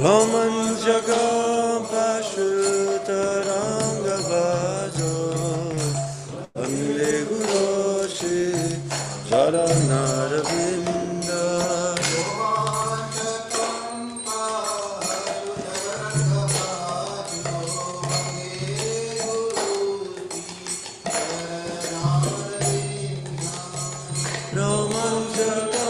Romanjaga Pashutaranga Vajo Vande Guru Shri Charanaravinda Romanjaga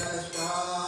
Krishna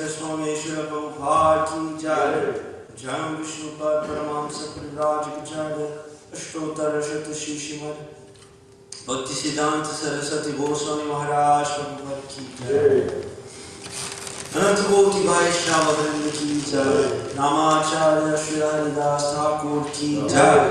Swameshwara Prabhupada ki jai. Jai Vishnupad Paramahamsa Parivrajacharya Ashtottara Shata Shishimad Bhaktisiddhanta Saraswati Goswami Maharaj Prabhupada ki jai. Ananta Koti Vaishnava Vrinda ki jai. Namacharya Shri Haridas Thakur ki jai.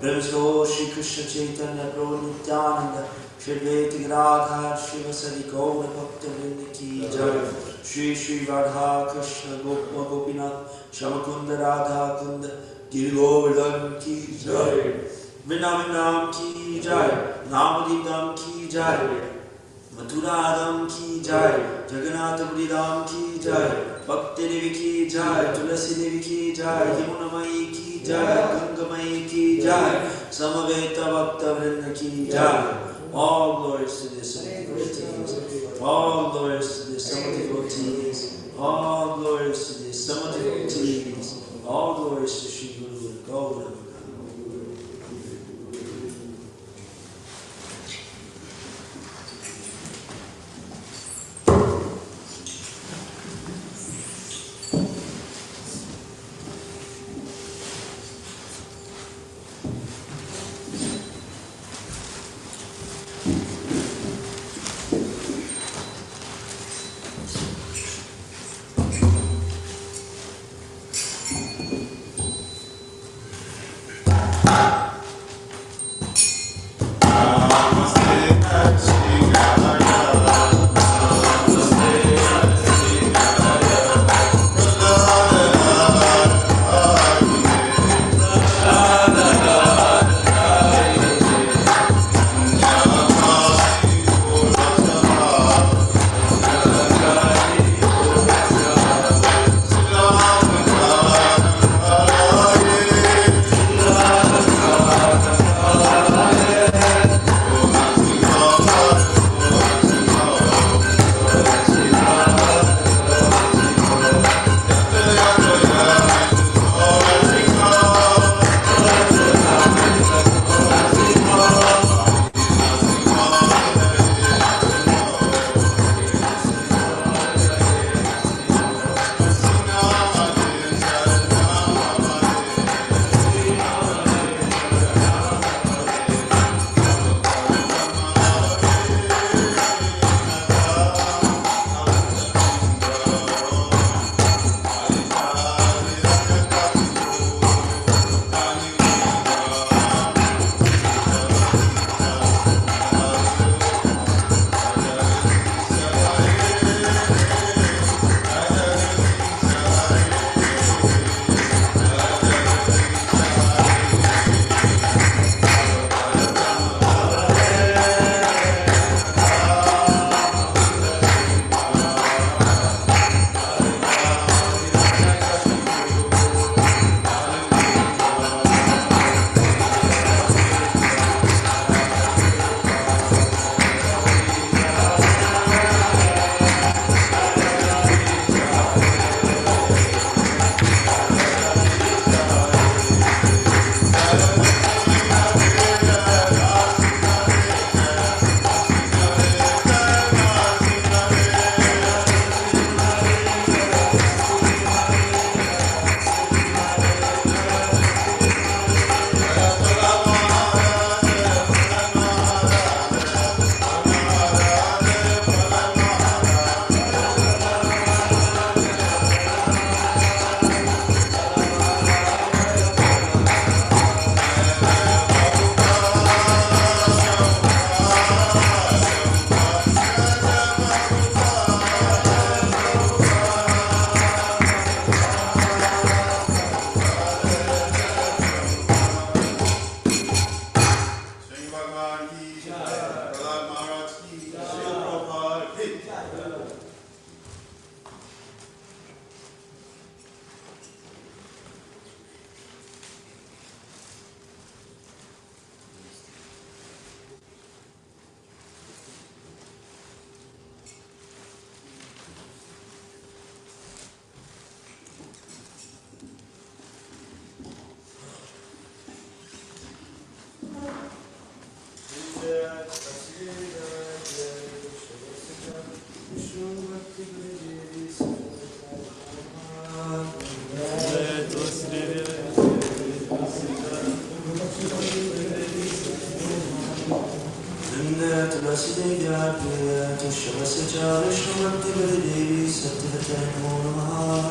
Brahmsgo Shri Krishna Chaitanya Prabhu Nityananda Shri Advaita Gadadhar Shivasari Gaura Bhakta Vrinda ki jai. Shri Shri Radha Krishna Gopma Gopinath Shamakunda Radha Kunda Giri Govardhan ki jai. Vrindavan ki jai. Namadipam ki jai. Mathuradam ki jai. Jagannath Puri Dham ki jai. Bhakti Devi ki jai. Tulasi Devi ki jai. Yamuna Mai ki jai. Ganga Mai ki jai. Samaveta Bhakta Vrinda ki jai. All glories to the Samati devotees. All glories to the Samati devotees. All glories to the Samati devotees. All glories to Shri Guru Gaura. Vishnu Satyavate Namo Namaha.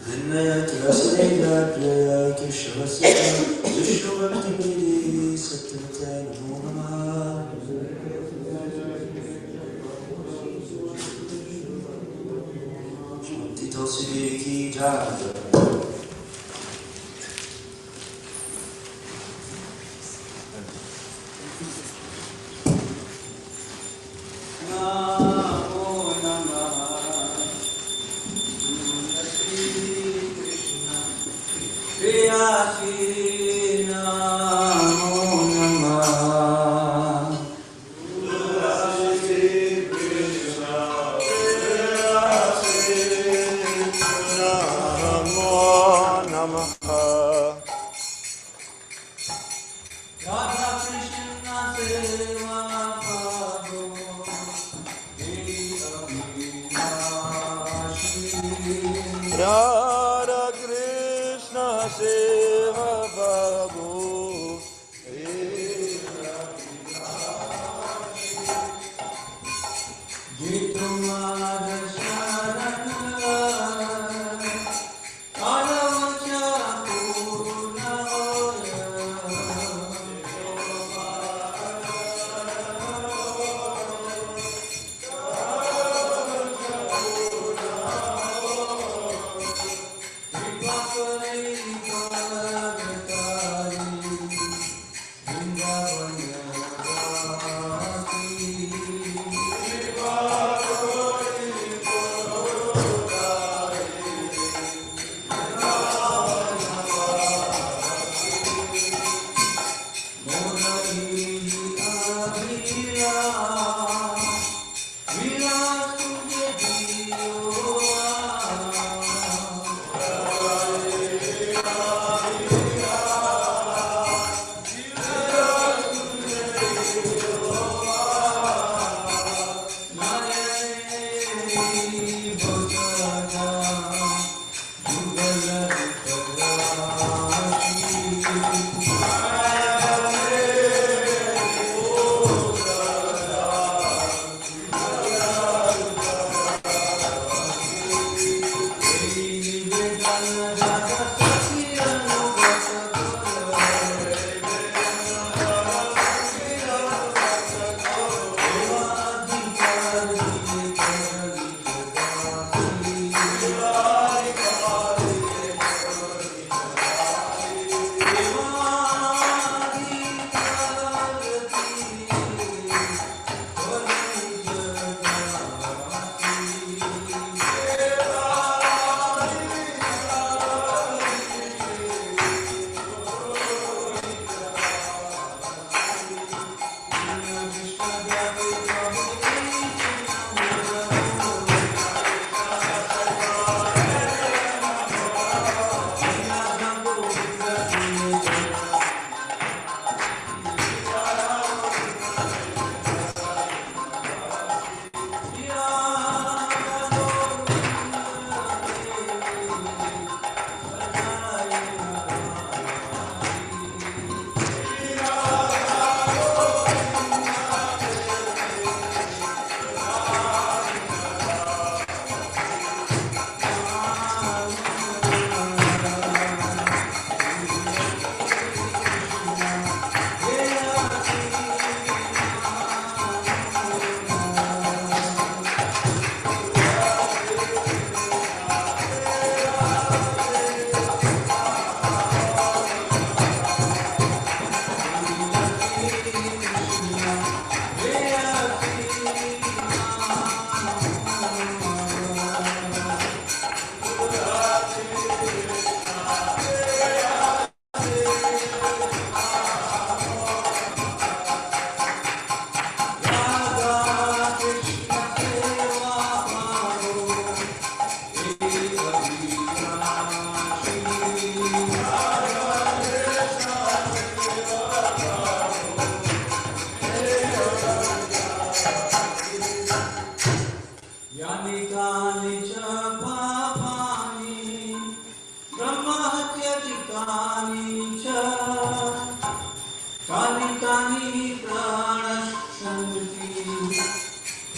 Vinaya Tulasarila Priya Keshavasya Vishnu Satyavate Namo Namaha. Tulsi ki jai. Namo Namaha Shri Krishna Priya Shri Namo Namaha Radha Krishna Seva Babu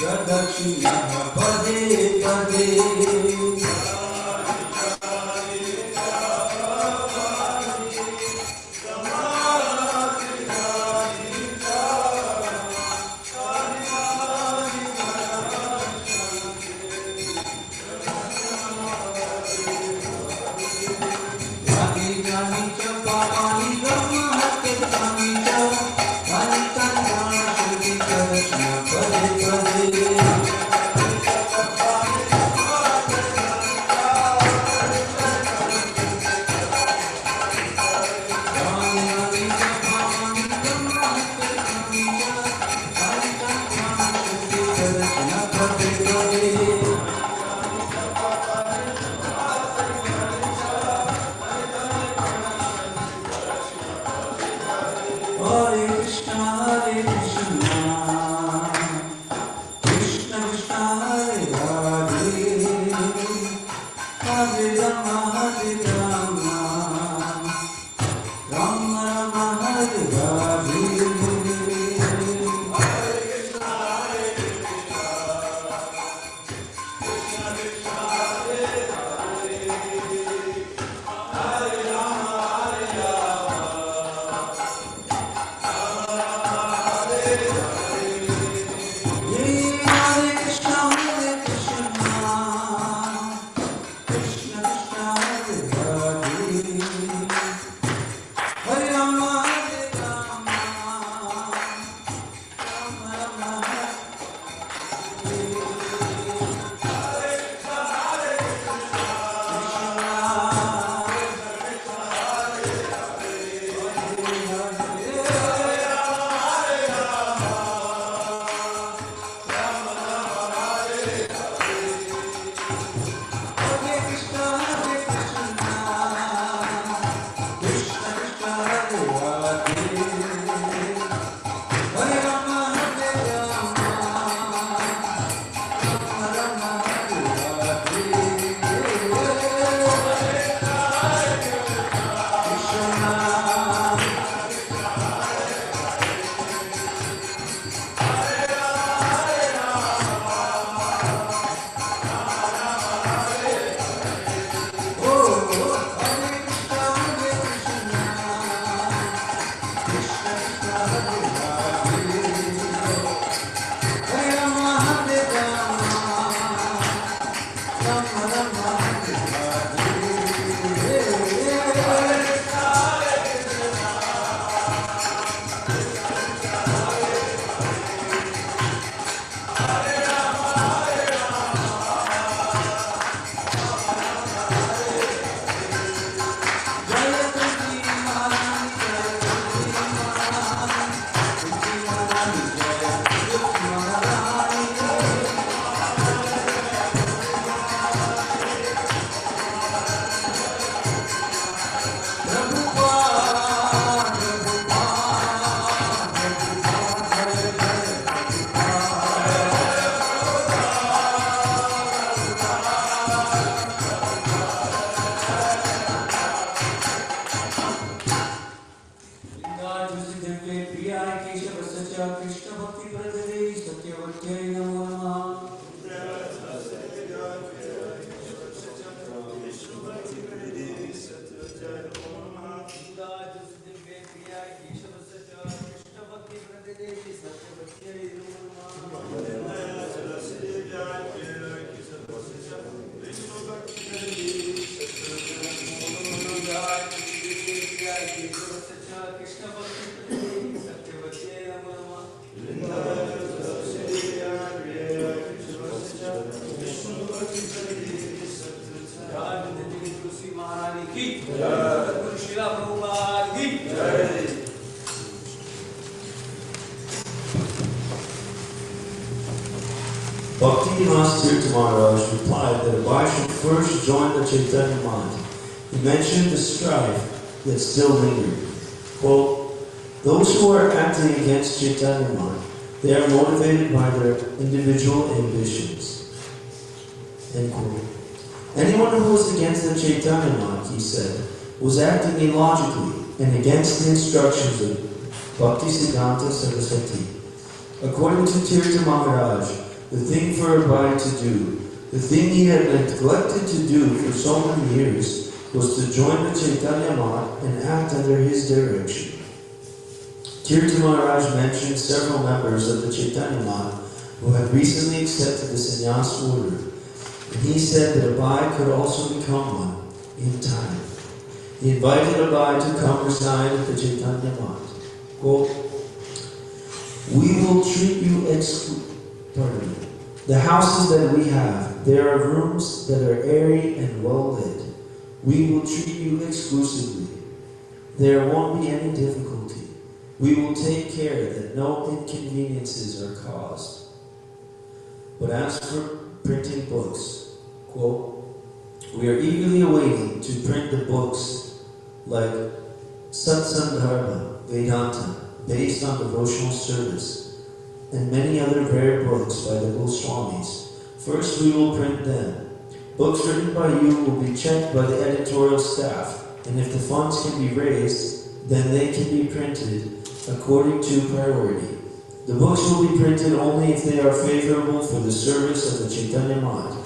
Pradakshina pade pade. Bhakti Maharaj replied that if I should first join the Chaitanya Math, he mentioned the strife that still lingered. Quote, those who are acting against Chaitanya Math, they are motivated by their individual ambitions. End quote. Anyone who was against the Chaitanya Math, he said, was acting illogically and against the instructions of Bhaktisiddhanta Saraswati. According to Tirtha Maharaj, the thing for Abai to do, the thing he had neglected to do for so many years, was to join the Chaitanya Math and act under his direction. Tirtha Maharaj mentioned several members of the Chaitanya Math who had recently accepted the sannyas order, and he said that Abai could also become one in time. He invited Abai to come reside at the Chaitanya Math. Quote, "We will treat you the houses that we have, there are rooms that are airy and well lit. We will treat you exclusively. There won't be any difficulty. We will take care that no inconveniences are caused. But as for printing books," quote, "we are eagerly awaiting to print the books like Satsandharma, Vedanta, based on devotional service, and many other rare books by the Goswamis. First we will print them. Books written by you will be checked by the editorial staff, and if the funds can be raised, then they can be printed according to priority. The books will be printed only if they are favorable for the service of the Chaitanya Math.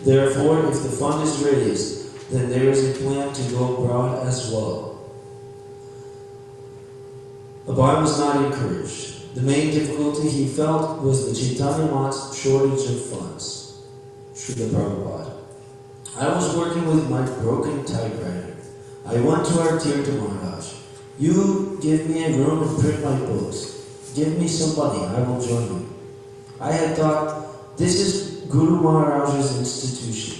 Therefore, if the fund is raised, then there is a plan to go abroad as well." Abai was not encouraged. The main difficulty he felt was the Chaitanya Math's shortage of funds. Srila Prabhupada. "I was working with my broken typewriter. I went to our Tirtha Maharaj. You give me a room and print my books. Give me some money, I will join you. I had thought, this is Guru Maharaj's institution.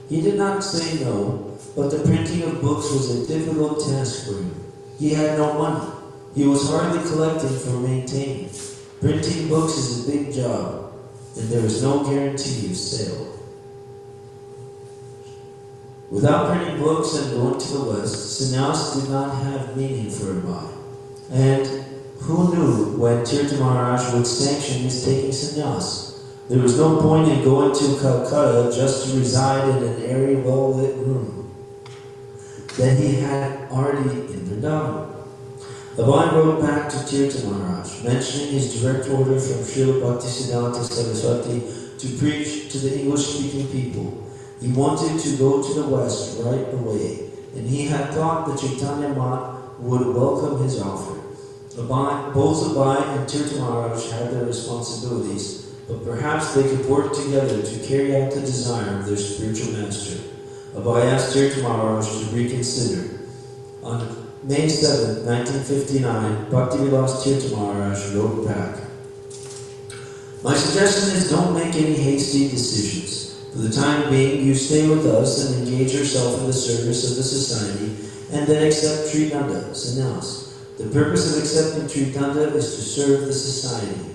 He did not say no, but the printing of books was a difficult task for him. He had no money. He was hardly collecting for maintaining. Printing books is a big job, and there is no guarantee of sale. Without printing books and going to the West, sannyas did not have meaning for Abai. And who knew when Tirtha Maharaj would sanction his taking sannyas? There was no point in going to Calcutta just to reside in an airy, well-lit room that he had already in Vrindavan. Abai wrote back to Tirtha Maharaj, mentioning his direct order from Srila Bhaktisiddhanta Saraswati to preach to the English-speaking people. He wanted to go to the West right away, and he had thought the Chaitanya Math would welcome his offer. Both Abai and Tirtha Maharaj had their responsibilities, but perhaps they could work together to carry out the desire of their spiritual master. Abai asked Tirtha Maharaj to reconsider. On May 7, 1959, Bhaktivilas Tirtha Maharaj wrote back, "My suggestion is don't make any hasty decisions. For the time being, you stay with us and engage yourself in the service of the society, and then accept Tridanda, sannyas. The purpose of accepting Tridanda is to serve the society.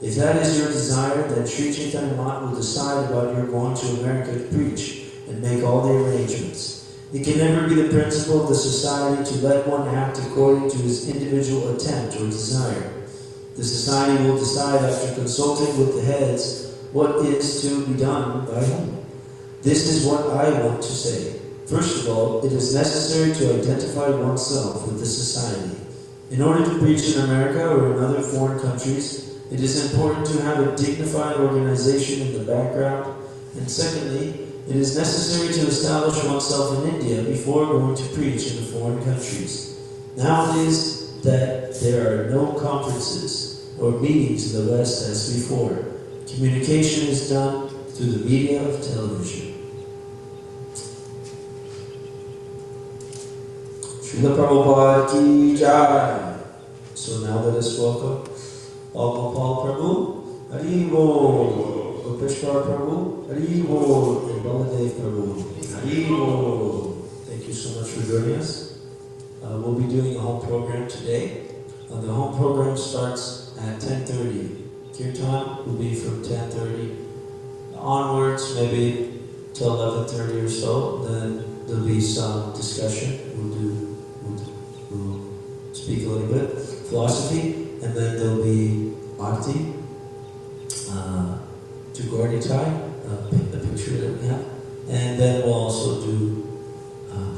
If that is your desire, then Sri Chaitanya Math will decide about your going to America to preach and make all the arrangements. It can never be the principle of the society to let one act according to his individual attempt or desire. The society will decide after consulting with the heads what is to be done by whom. This is what I want to say. First of all, it is necessary to identify oneself with the society. In order to preach in America or in other foreign countries, it is important to have a dignified organization in the background. And secondly, it is necessary to establish oneself in India before going to preach in the foreign countries. Nowadays, that there are no conferences or meetings in the West as before. Communication is done through the media of television." Srila Prabhupada ki jai. So now let us welcome Gopal Prabhu, Hari Bol, Gopeshwar Prabhu, Hari Bol, and Baladev Prabhu, Hari Bol. Thank you so much for joining us. We'll be doing a home program today. The home program starts at 10:30. Kirtan will be from 10:30 onwards, maybe till 11:30 or so. Then there'll be some discussion. We'll speak a little bit philosophy, and then there'll be Bhakti, to Gorditai, the picture that we have, and then we'll also do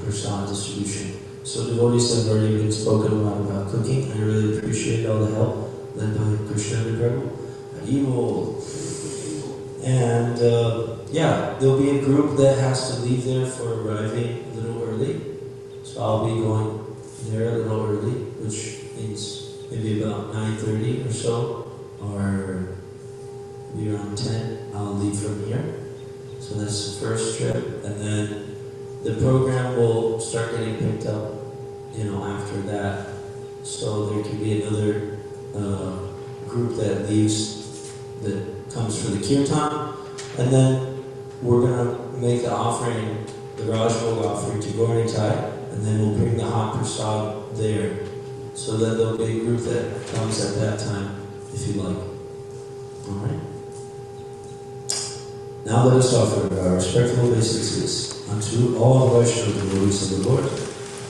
prasad distribution. So devotees have already been spoken about cooking. I really appreciate all the help led by Krishna and Prabhu. Hari Bol. And yeah, there'll be a group that has to leave there for arriving a little early. So I'll be going there a little early, which means maybe about 9:30 or so, or maybe around 10. I'll leave from here. So that's the first trip, and then the program will start getting picked up, after that. So there can be another group that leaves, that comes for the kirtan, and then we're gonna make the offering, the Rajbhog offering to Gaurnitai, and then we'll bring the hot prasad there. So then there'll be a group that comes at that time, if you like. All right. Now let us offer our respectful obeisances unto all the Vaishnava devotees of the Lord.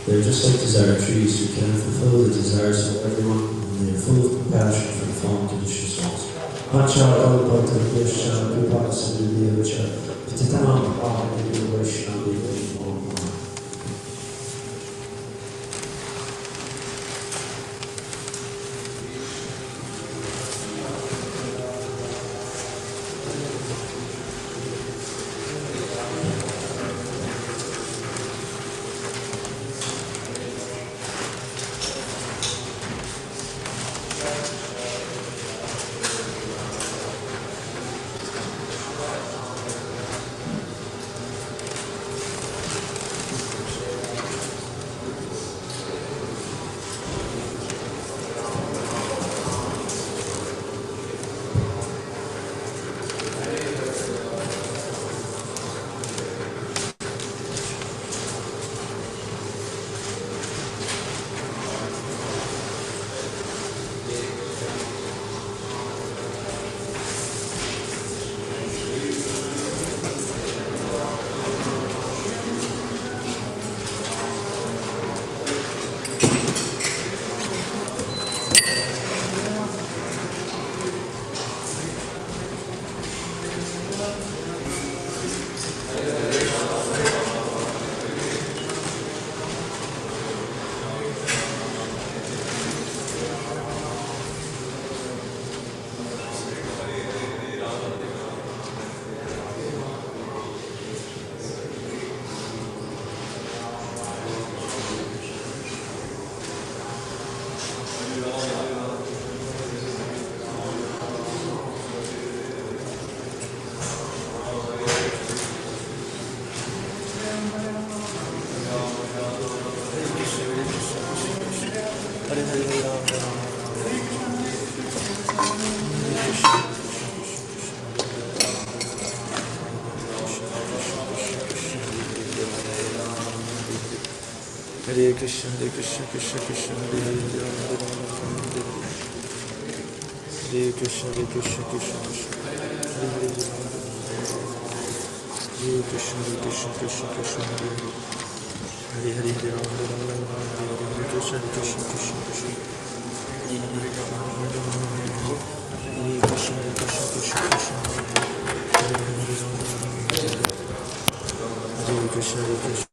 They are just like desire trees who can fulfill the desires of everyone, and they are full of compassion for the fallen conditioned souls. Pancha Kalpatarukyascha Vipasabhidhyavacha Patitanam Pavanebhyo Vaishnavebhyo Namo Namaha. Hare Krishna, Krishna Krishna, Hare Hare, Hare Krishna, Krishna Krishna, Hare Hare, Hare Krishna, Krishna Krishna, Hare Hare, Hare Hare, Hare Krishna, Krishna Krishna, Hare Krishna, Krishna Hare Krishna, Hare Krishna.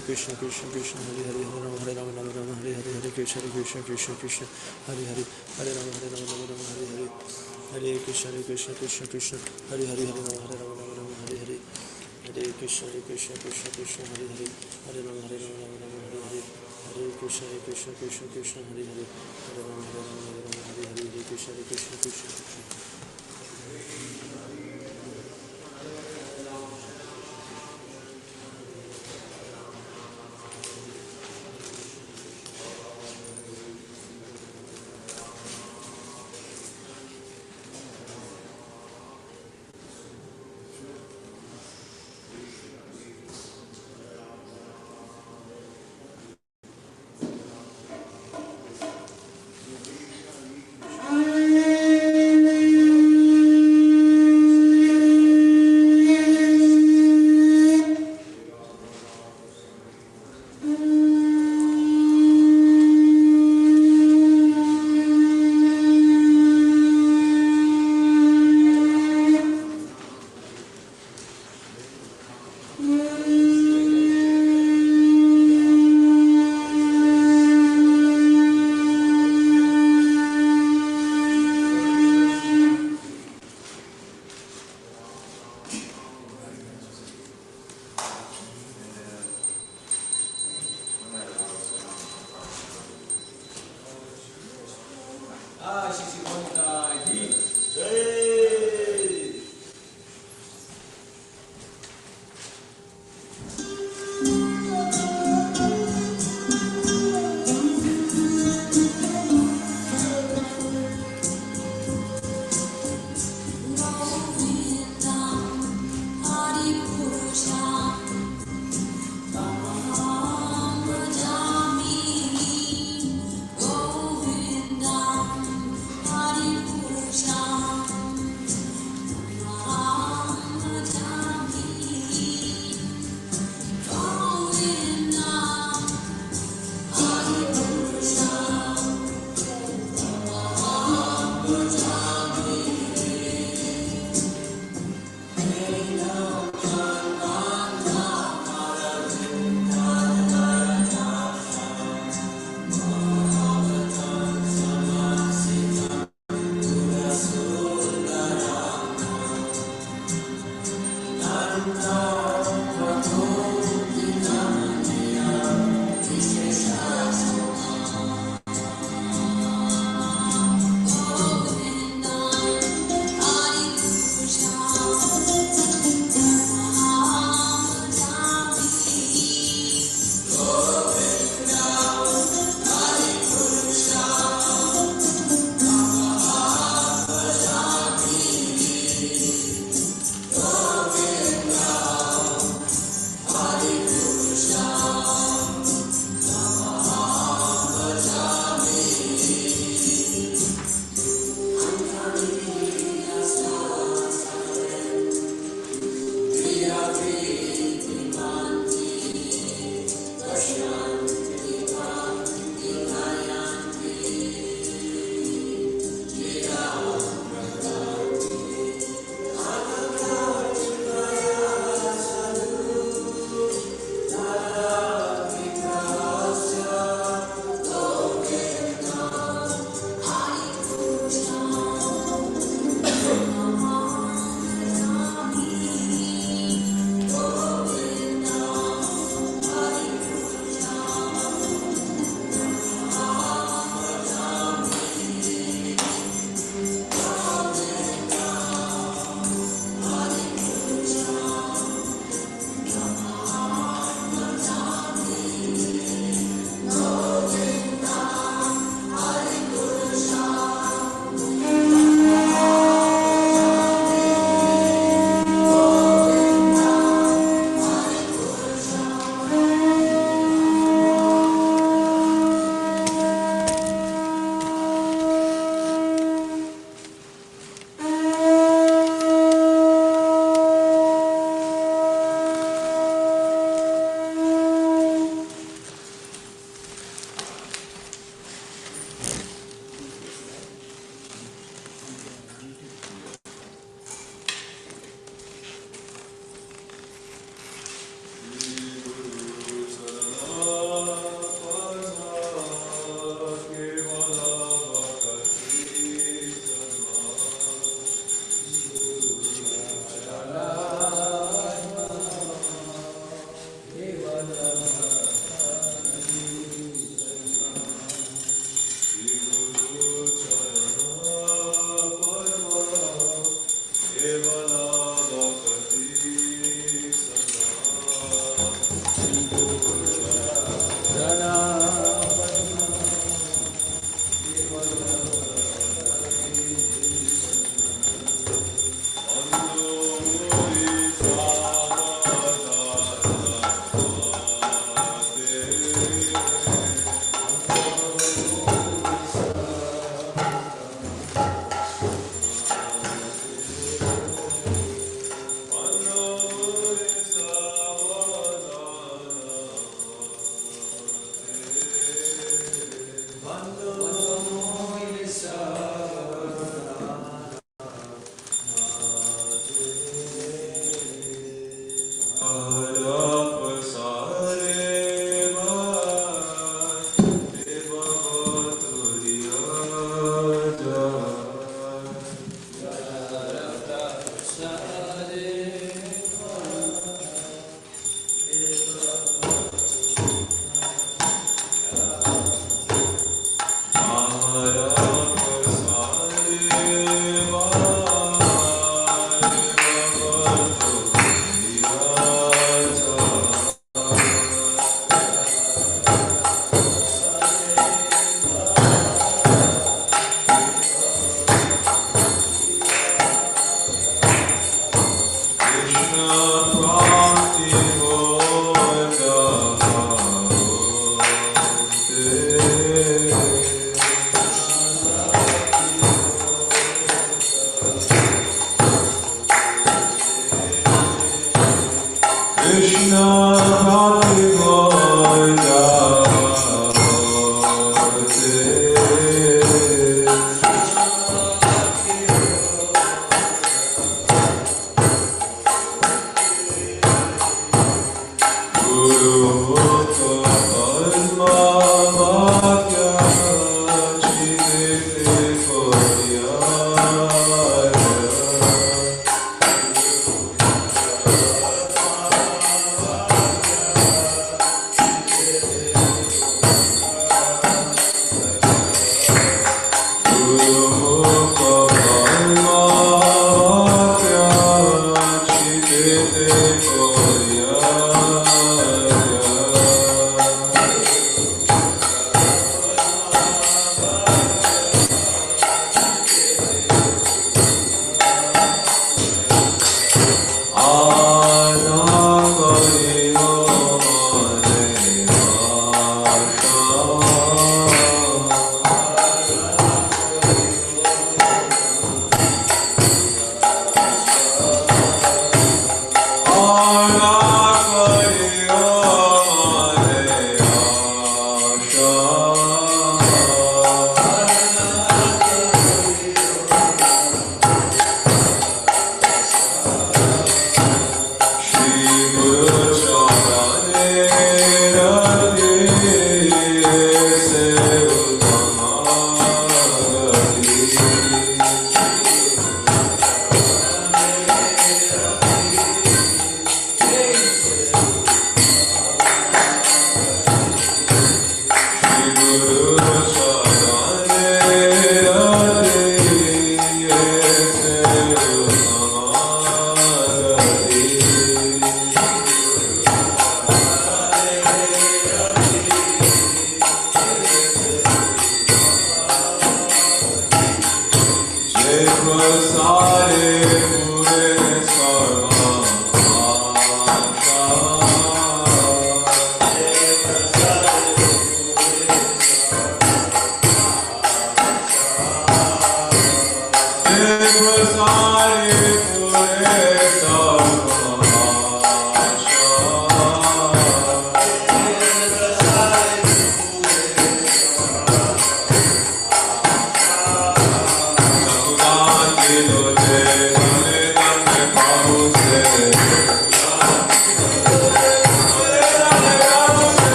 Hare Krishna, Krishna Krishna, Hare Hare, Hare Rama, Rama Rama, Hare Hare, Hare Krishna, Krishna Krishna, Krishna Hare Hare, Hare Rama, Rama Rama, Hare Hare, Hare Krishna, Krishna Krishna, Krishna Hare Hare, Hare Rama, Rama Rama, Hare Hare, Hare Krishna, Krishna Krishna, Krishna Hare Hare, Hare Rama, Rama Rama, Hare Hare, Hare Krishna, Krishna Krishna, Krishna Hare Hare, Hare Rama, Rama Rama, Hare Hare, Hare Krishna, Krishna Krishna, Krishna.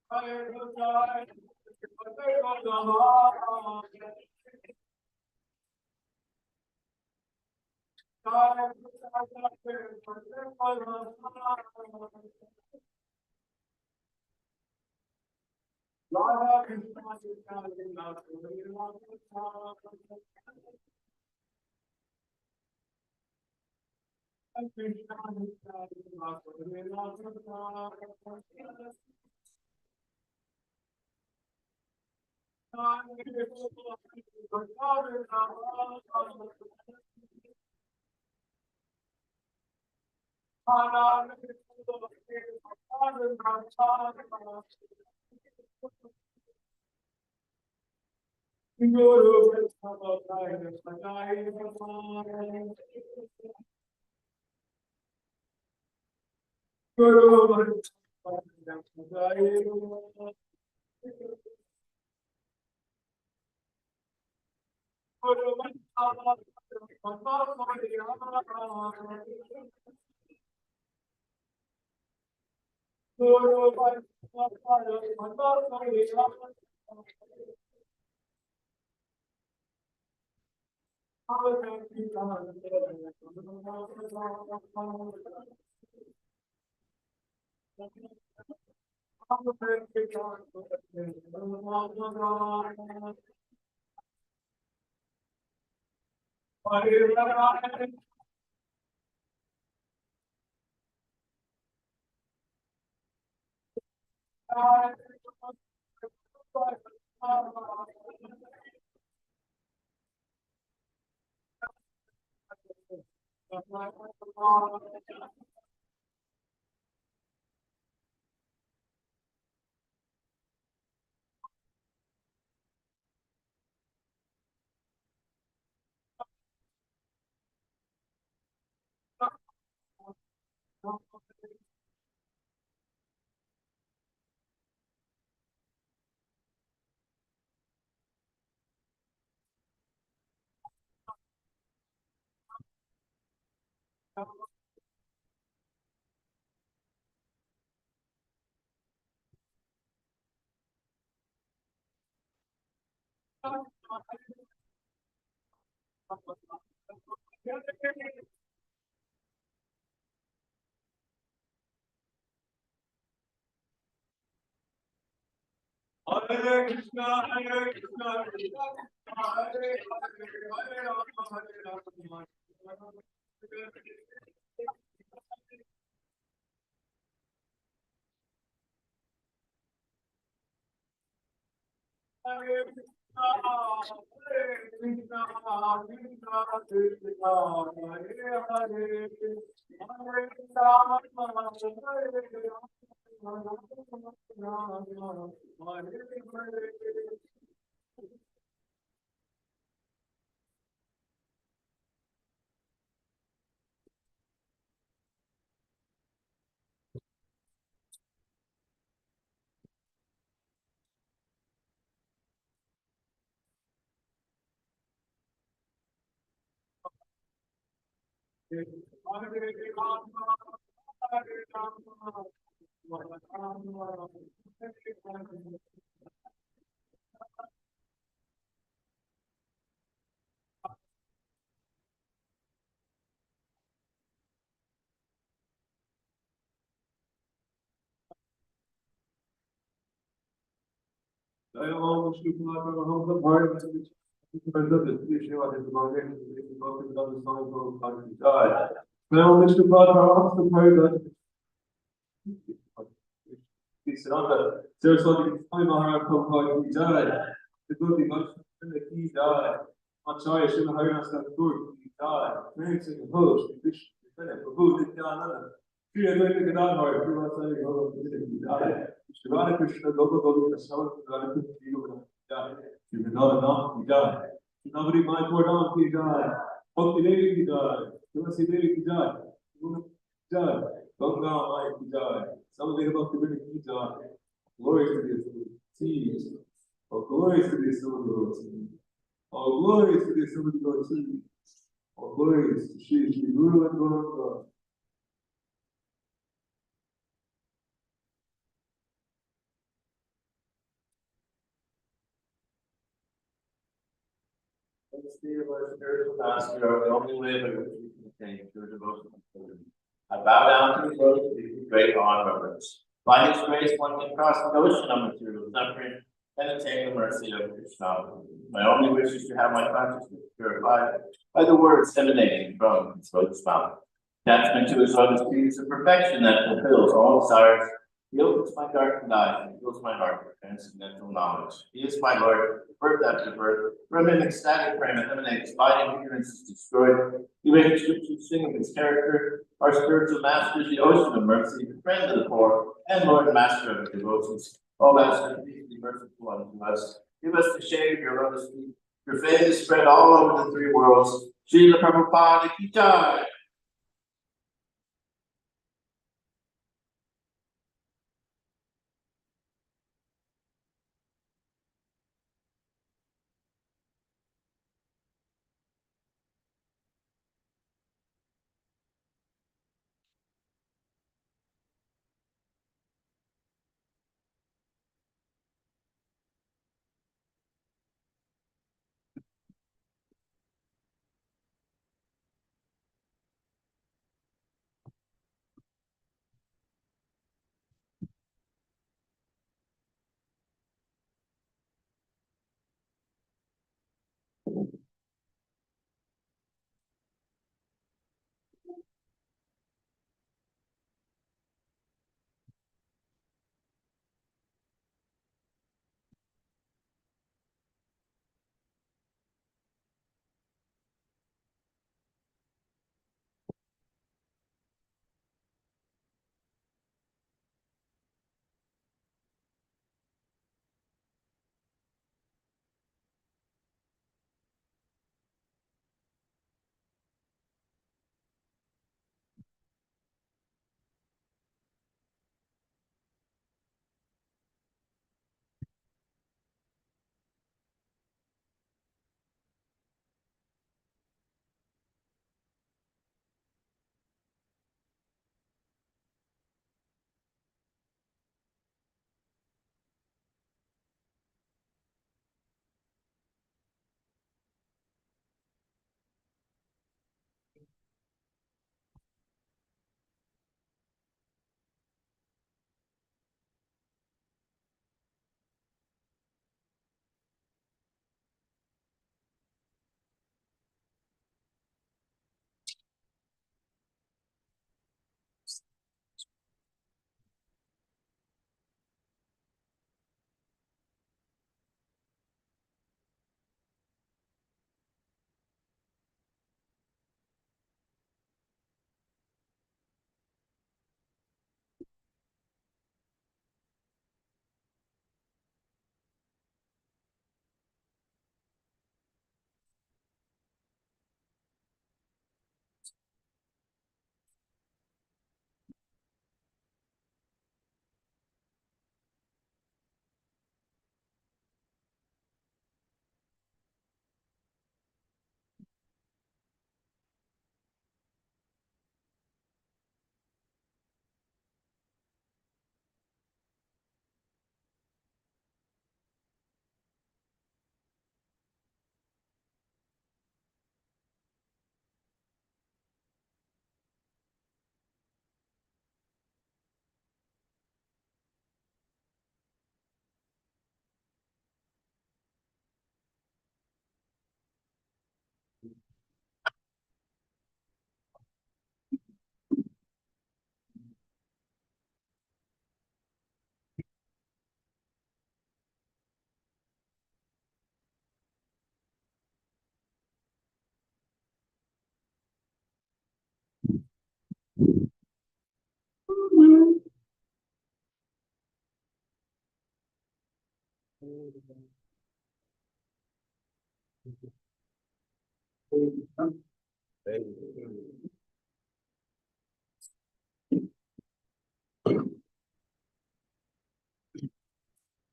Hare Krishna, Hare Krishna, Krishna Hare Hare, Hare Rama, Hare Rama. Hare Krishna, Hare Krishna, Krishna Krishna, Hare Hare, Hare Rama, Hare Hare, I am Vishnu Kumar from the Bharat. I am Vishnu Kumar from the Bharat. Saraswati Sai Maharaj Prabhupada ki jai. The good devotion ki jai. Acharya Srila Harinasa Thakur ki jai. Parents and host, Krishna, Prabhu Nityananda. Sri Advaita Gadadhar, Srivasari Gaura ki jai. Shri Radha Krishna Gopa Gopa Savat Radha Krishna ki jai. Shri Vrindavan ki jai. Shri Navadi Mai Pordam ki jai. Bhakti Devi ki jai. Tulasi Devi ki jai. Guru ki jai. Ganga Mai ki jai. Samadhi Bhakti Vinay ki jai. Glory to the teams. Oh, glory to the Assembled team. Oh, glory to the Assembled team. Oh, glory to Shri Guru and Guru. the spirit of our spiritual master are the only way by which we can attain pure devotion to Him. I bow down to His lotus feet with great awe and reverence. By His grace, one can cross the ocean of material suffering and attain the mercy of Krishna. My only wish is to have my consciousness purified by the words emanating from His lotus mouth. Attachment to His lotus feet is a perfection that fulfills all desires. He opens my darkened eyes and fills my heart with transcendental knowledge. He is my Lord, birth after birth. From Him, ecstatic frame emanates, abiding ignorance is destroyed. He makes scriptures sing of His character. Our spiritual master is the ocean of mercy, the friend of the poor, and Lord and Master of the devotees. O Master, please be merciful unto us. Give us the shade of your lotus feet. Your fame is spread all over the three worlds. Srila Prabhupada Ki Jai.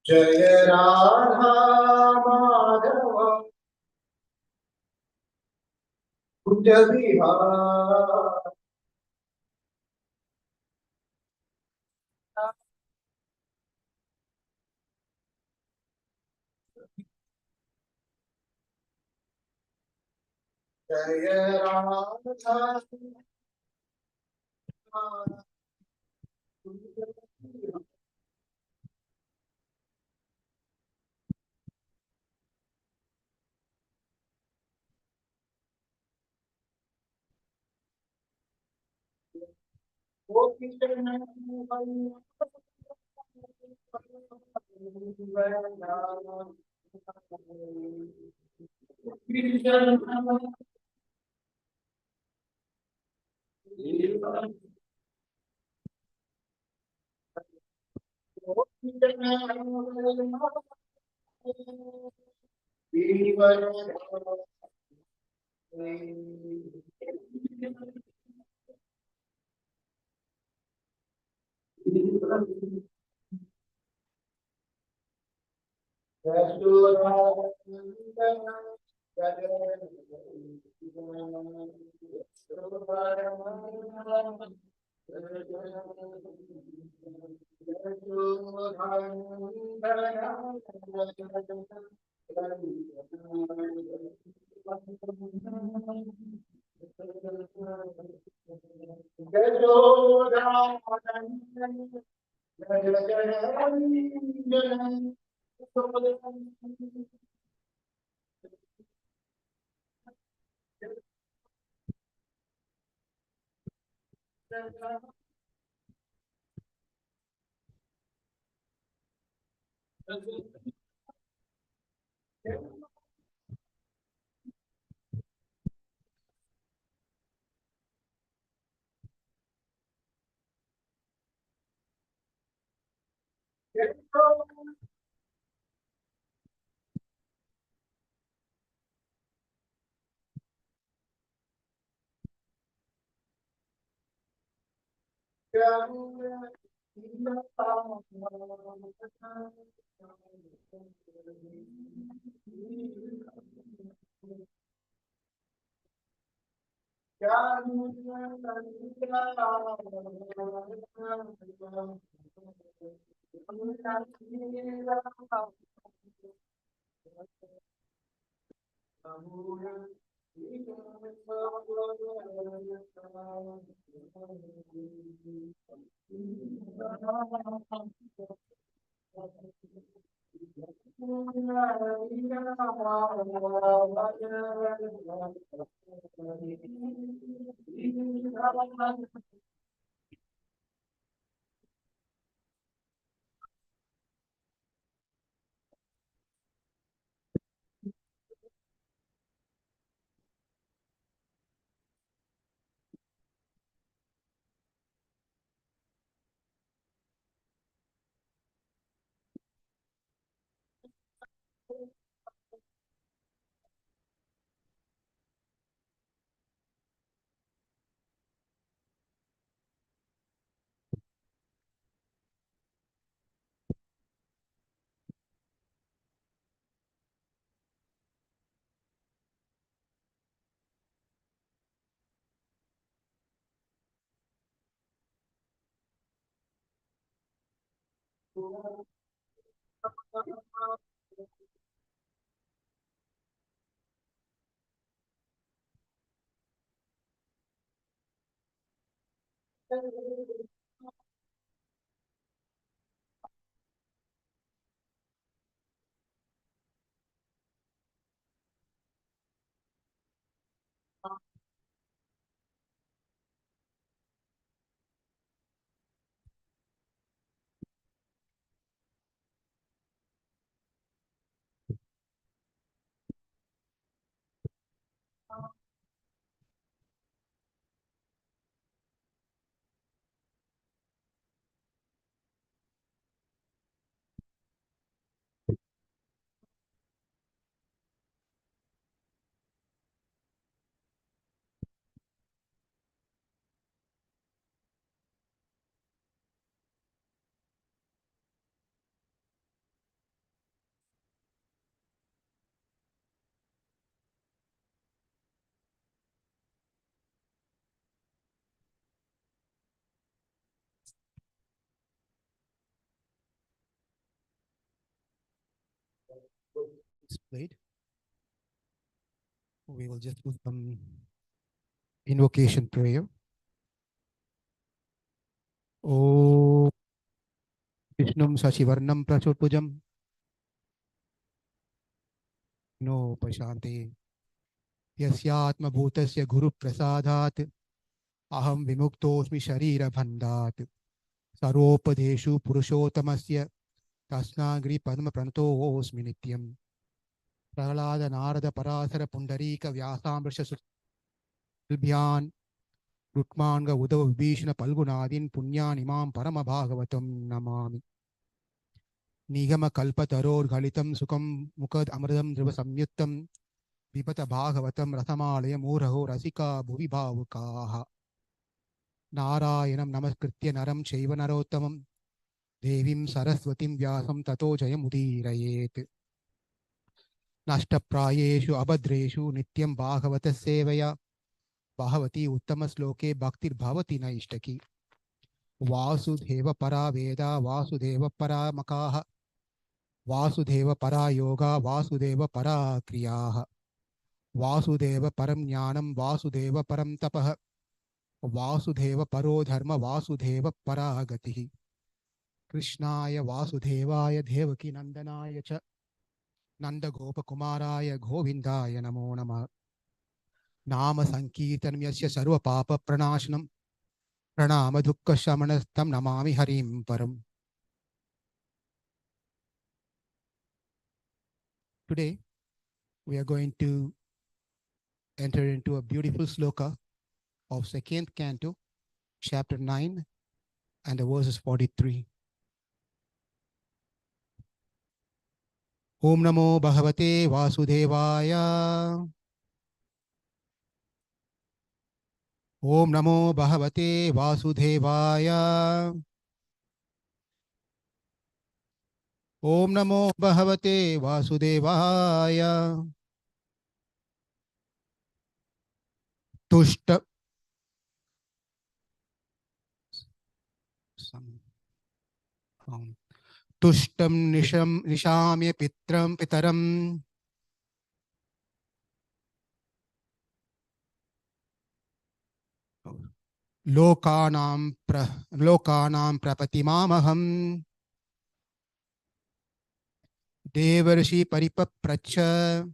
Jai Radha Madhav Kunj Vihar Jaya Radha Displayed. We will just do some invocation prayer. Om Vishnum Sasivarnam Prachotpujam No Pashanti Yasyatma Bhutasya Guru Prasadhat Aham Vimuktoshmi Sharira Bandhat Saropadeshu Purushottamasya Tasnagri Padma Pranatosmi Nityam Prahlada Narada Parasara Pundarika Vyasamrasha Sulbhyan Rukmanga Uddhava Vibhishana Palgunadin Punyan Imam Parama Bhagavatam Namami Nigama Kalpataror Galitam Sukam Mukad Amradam Driva Samyuttam Vipata Bhagavatam Rathamalaya Muraho Rasika Bhuvi Bhavukaha Narayanam Namaskritya Naram Chaiva Narottamam Devim Saraswatim Vyasam Tato Jayamudirayet Nashtaprayeshu Abhadreshu Nityam Bhagavata Sevaya Bhavati Uttama Sloke Bhaktir Bhavati Naishtaki Vasudheva Para Veda Vasudheva Para Makaha Vasudheva Para Yoga Vasudheva Para Kriyaha Vasudheva Param Jnanam Vasudheva Param Tapaha Vasudheva Paro Dharma Vasudheva Para Gatihi Krishnaya Vasudevaya Devaki Nandanaya Cha Nanda Gopa Kumaraya Govindaya Namo Namah Nama Sankirtanam Yasya Sarva Papa Pranashanam Pranama Dukkha Shamanastam Namami Harim Param. Today we are going to enter into a beautiful sloka of second canto, chapter 9 and the verses 43. Om Namo Bhagavate Vasudevaya. Om Namo Bhagavate Vasudevaya. Om Namo Bhagavate Vasudevaya. Tushta Tushtam Nishamya Pitram Pitaram Lokanam Prapatimamaham Devarshi Paripapracha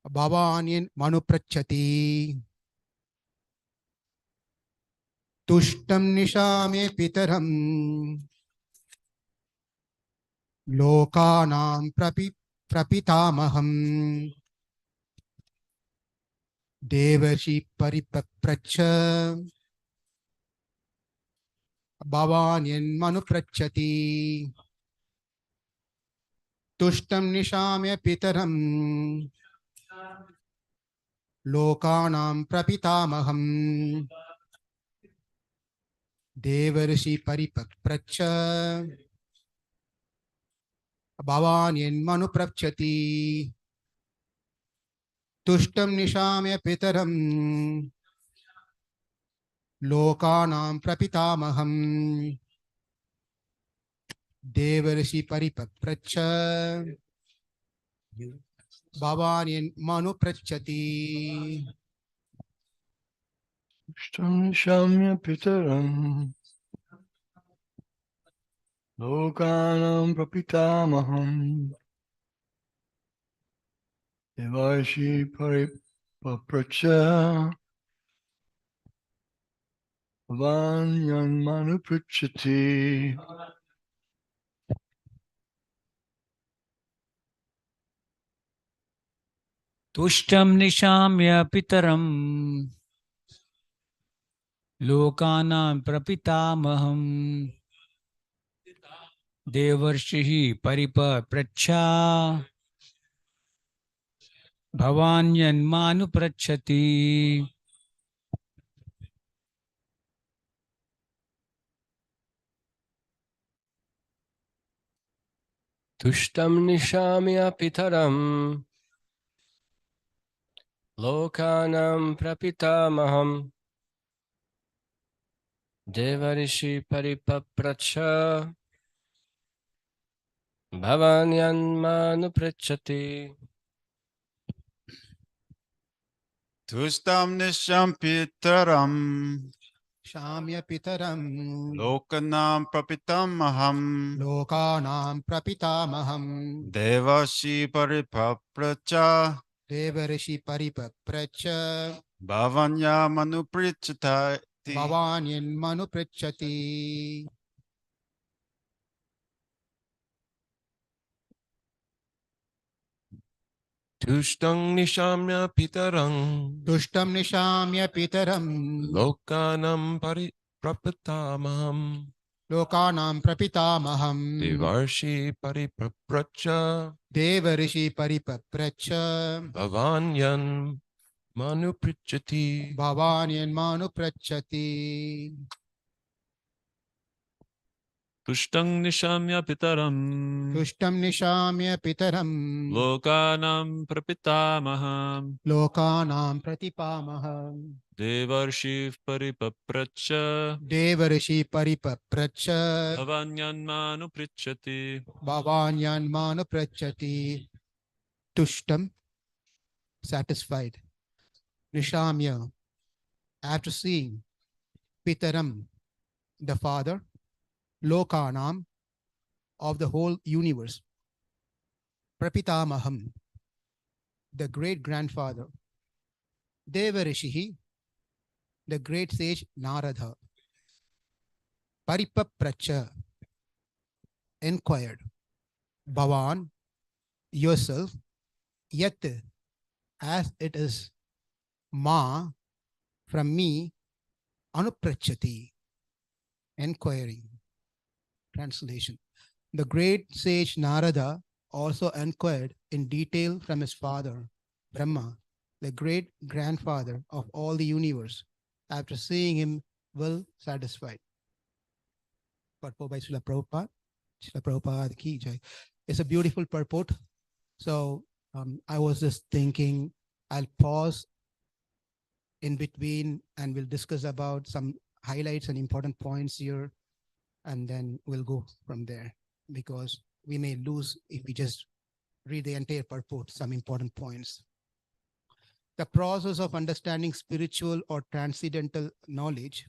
Bhavanyan Manuprachati Tushtam Nishamya Pitaram Lokanam Prapitamaham Devarshi Paripapracha Bhavanyan Manuprachati Tushtam Nishamya Pitaram Lokanam Prapitamaham Devarshi Paripapracha Bhavanyan Manuprachati Tushtam Nishamya Pitaram Lokanam Prapitamaham Devarshi Paripapracha Bhavanyan Manuprachati. Shamya Pitaram Lokanam Prapitamaham Devashi Paripapracha Vanyan Manuprachati. Tushtam Nishamya Pitaram Lokanam Prapitamaham Devarshihi Paripapracha Bhavanyan Manuprachati. Tushtam Nishamya Pitaram Lokanam Prapitamaham Devarishi Paripapracha Bhavanyan Manuprachati. Tustam nisham pitaram Shamya Pitaram lokanam prapitam aham Lokanam Prapitamaham devashi paripapracha Devarishi Paripapracha bhavanya manuprichati. Bhavanyan Manu Prichati. Tushtang nishamya pitarang Dushtam Nishamya Pitaram lokanam prapitamaham Lokanam Prapitamaham devarshi paripapracha Devarishi Paripapracha bhavanyan manuprichati. Bhavanyan Manu Prachati. Tushtang nishamya pitaram Dushtam Nishamya Pitaram lokanam prapitamaham Lokanam Pratipamaham devarshiv paripapracha Devarishi Paripapracha bhavanyanmanu prichati. Bhavanyan Manu Prachati. Tushtam, satisfied. Nishamya, after seeing. Pitaram, the father. Lokanam, of the whole universe. Prapitamaham, the great grandfather. Devarishihi, the great sage Narada. Paripapracha, inquired. Bhavan, yourself. Yet, as it is. Ma, from me. Anuprachati, inquiring. Translation. The great sage Narada also inquired in detail from his father, Brahma, the great grandfather of all the universe, after seeing him well satisfied. Purport by Srila Prabhupada. Srila Prabhupada ki jai. It's a beautiful purport. So I was just thinking I'll pause in between and we'll discuss about some highlights and important points here. And then we'll go from there because we may lose if we just read the entire purport, some important points. The process of understanding spiritual or transcendental knowledge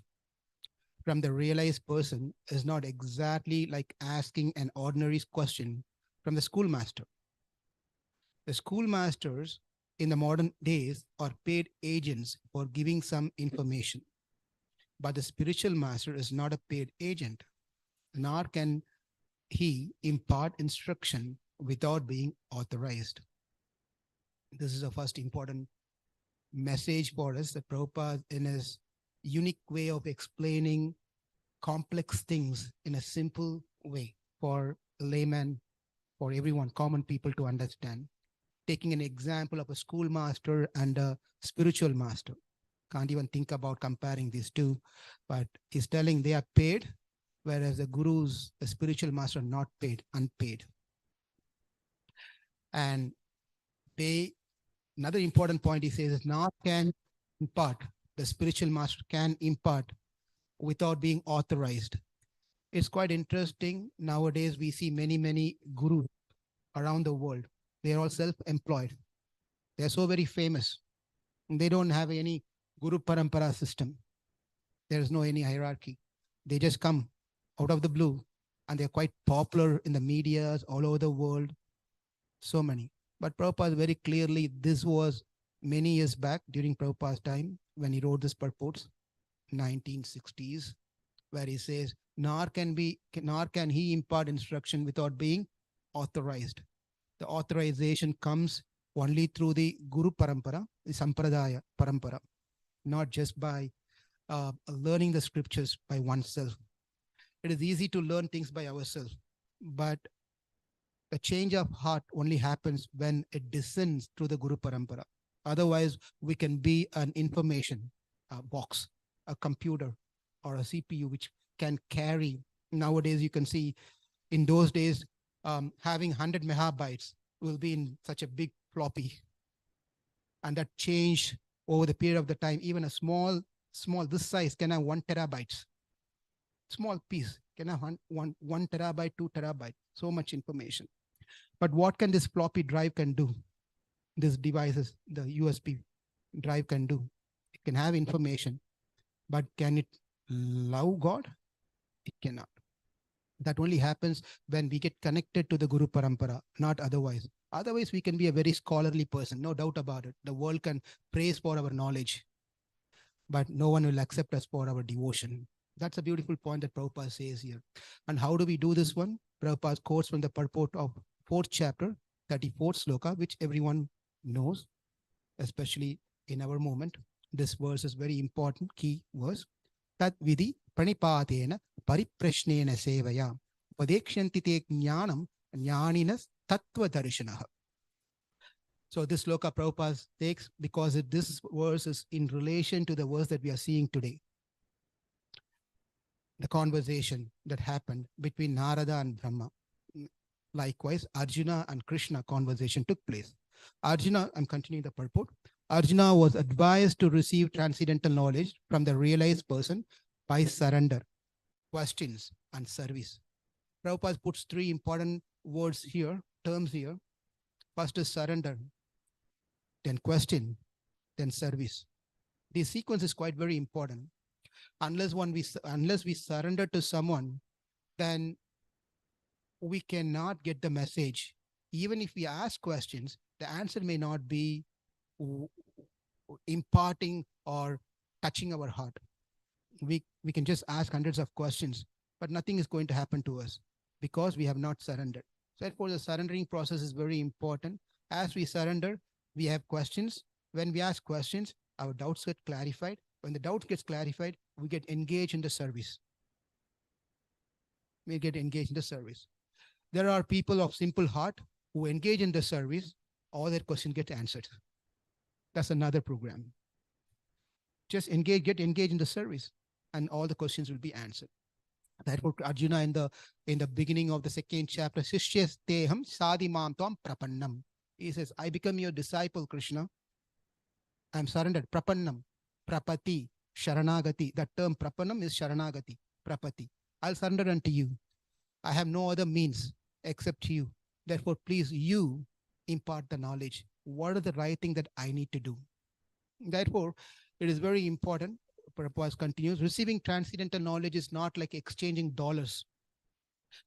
from the realized person is not exactly like asking an ordinary question from the schoolmaster. The schoolmasters in the modern days are paid agents for giving some information. But the spiritual master is not a paid agent, nor can he impart instruction without being authorized. This is the first important message for us that Prabhupada, in his unique way of explaining complex things in a simple way for layman, for everyone, common people to understand, taking an example of a schoolmaster and a spiritual master. Can't even think about comparing these two, but he's telling they are paid, whereas the gurus, the spiritual master, are not paid, unpaid. And another important point he says is not can impart, the spiritual master can impart without being authorized. It's quite interesting. Nowadays, we see many gurus around the world. They're all self-employed. They're so very famous. They don't have any Guru Parampara system. There is no any hierarchy. They just come out of the blue and they're quite popular in the medias all over the world. So many. But Prabhupada very clearly, this was many years back during Prabhupada's time when he wrote this purports, 1960s, where he says, nor can he impart instruction without being authorized. The authorization comes only through the Guru Parampara, the Sampradaya Parampara, not just by learning the scriptures by oneself. It is easy to learn things by ourselves, but the change of heart only happens when it descends through the Guru Parampara. Otherwise, we can be an information box, a computer or a CPU, which can carry. Nowadays, you can see in those days, having 100 megabytes will be in such a big floppy. And that changed over the period of the time. Even a small, this size can have 1 terabytes. Small piece can have 1 terabyte, 2 terabyte, so much information. But what can this floppy drive can do? This devices, the USB drive can do. It can have information, but can it love God? It cannot. That only happens when we get connected to the Guru Parampara, not otherwise. Otherwise, we can be a very scholarly person, no doubt about it. The world can praise for our knowledge, but no one will accept us for our devotion. That's a beautiful point that Prabhupada says here. And how do we do this one? Prabhupada quotes from the purport of 4th chapter, 34th sloka, which everyone knows, especially in our moment. This verse is very important, key verse. Tat vidhi pranipatena pariprashnena sevaya upadekshanti te jnanam jnaninas tattva darshanah. So this sloka Prabhupada takes because this verse is in relation to the verse that we are seeing today. The conversation that happened between Narada and Brahma. Likewise, Arjuna and Krishna conversation took place. Arjuna, I'm continuing the purport. Arjuna was advised to receive transcendental knowledge from the realized person by surrender, questions, and service. Prabhupada puts 3 important words here, terms here. First is surrender, then question, then service. This sequence is quite very important. Unless we surrender to someone, then we cannot get the message. Even if we ask questions, the answer may not be imparting or touching our heart. We can just ask hundreds of questions, but nothing is going to happen to us because we have not surrendered. So therefore, the surrendering process is very important. As we surrender, we have questions. When we ask questions, our doubts get clarified. When the doubt gets clarified, we get engaged in the service. We get engaged in the service. There are people of simple heart who engage in the service, all their questions get answered. That's another program. Just get engaged in the service, and all the questions will be answered. Therefore, Arjuna in the beginning of the 2nd chapter, Shishyasteham sadimam tvam prapannam. He says, I become your disciple, Krishna. I'm surrendered. Prapannam, prapati, sharanagati. That term prapannam is sharanagati, prapati. I'll surrender unto you. I have no other means except you. Therefore, please, you impart the knowledge. What is the right thing that I need to do? Therefore, it is very important. Prabhupada continues, receiving transcendental knowledge is not like exchanging dollars.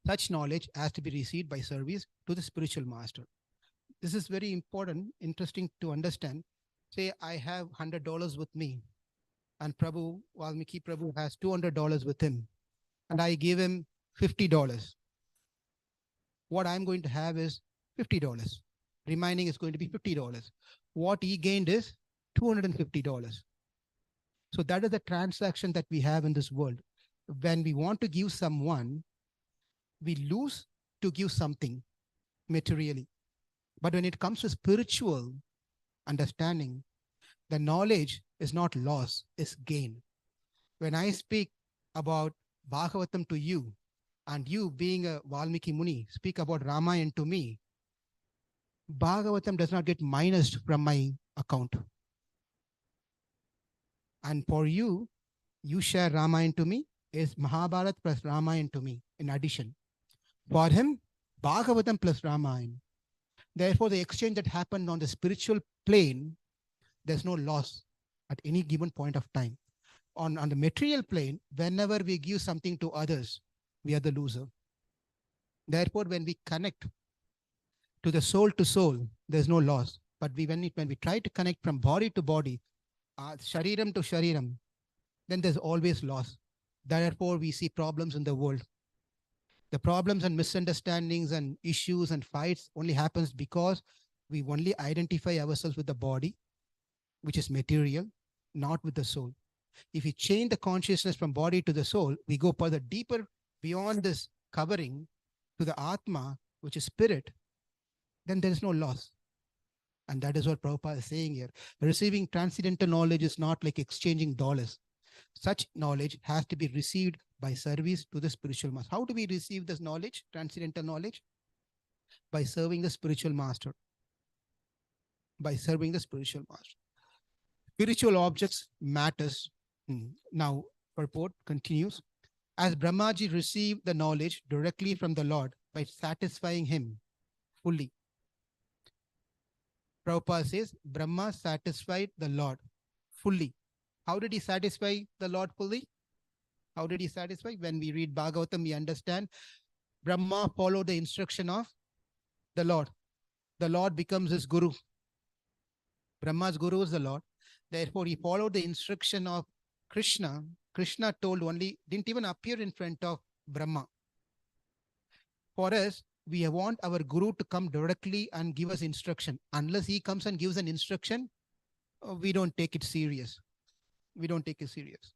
Such knowledge has to be received by service to the spiritual master. This is very important, interesting to understand. Say I have $100 with me, and Valmiki Prabhu has $200 with him, and I give him $50. What I'm going to have is $50. Remaining is going to be $50. What he gained is $250. So that is the transaction that we have in this world. When we want to give someone, we lose to give something materially. But when it comes to spiritual understanding, the knowledge is not loss, it's gain. When I speak about Bhagavatam to you, and you being a Valmiki Muni, speak about Ramayana to me, Bhagavatam does not get minused from my account. And for you, you share Ramayana to me, is Mahabharata plus Ramayana to me in addition. For him, Bhagavatam plus Ramayana. Therefore, the exchange that happened on the spiritual plane, there's no loss at any given point of time. On the material plane, whenever we give something to others, we are the loser. Therefore, when we connect to the soul to soul, there's no loss. But when we try to connect from body to body, shariram to shariram, then there's always loss. Therefore, we see problems in the world. The problems and misunderstandings and issues and fights only happens because we only identify ourselves with the body, which is material, not with the soul. If we change the consciousness from body to the soul, we go further deeper beyond this covering to the Atma, which is spirit, then there is no loss. And that is what Prabhupada is saying here. Receiving transcendental knowledge is not like exchanging dollars. Such knowledge has to be received by service to the spiritual master. How do we receive this knowledge, transcendental knowledge? By serving the spiritual master. By serving the spiritual master. Spiritual objects matters. Now, purport continues. As Brahmaji received the knowledge directly from the Lord by satisfying him fully. Prabhupada says, Brahma satisfied the Lord fully. How did he satisfy the Lord fully? How did he satisfy? When we read Bhagavatam, we understand Brahma followed the instruction of the Lord. The Lord becomes his guru. Brahma's guru is the Lord. Therefore, he followed the instruction of Krishna. Krishna told only, didn't even appear in front of Brahma. For us, we want our guru to come directly and give us instruction. Unless he comes and gives an instruction, we don't take it serious. We don't take it serious.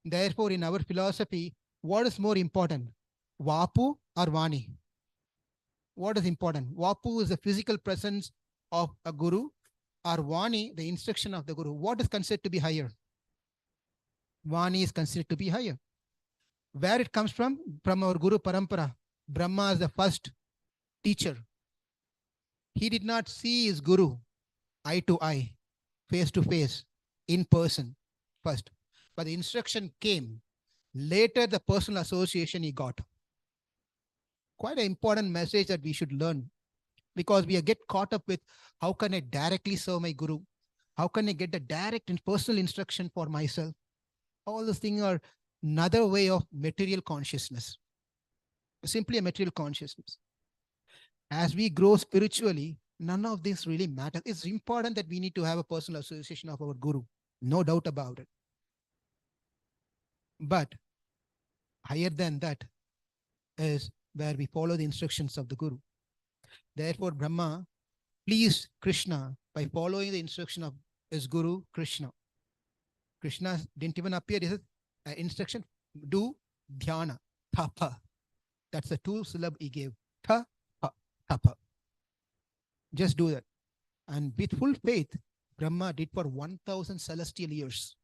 Therefore, in our philosophy, what is more important? Vapu or Vani? What is important? Vapu is the physical presence of a guru, or Vani, the instruction of the guru. What is considered to be higher? Vani is considered to be higher. Where it comes from? From our Guru Parampara. Brahma is the first teacher. He did not see his guru eye to eye, face to face, in person first. But the instruction came. Later, the personal association he got. Quite an important message that we should learn, because we get caught up with how can I directly serve my guru? How can I get the direct and personal instruction for myself? All these things are another way of material consciousness. Simply a material consciousness. As we grow spiritually, none of this really matters. It's important that we need to have a personal association of our guru. No doubt about it. But higher than that is where we follow the instructions of the guru. Therefore, Brahma pleased Krishna by following the instruction of his guru, Krishna. Krishna didn't even appear. He said, instruction, do dhyana, tapa. That's the 2 syllable he gave. Tapa, tapa. Just do that. And with full faith, Brahma did for 1,000 celestial years.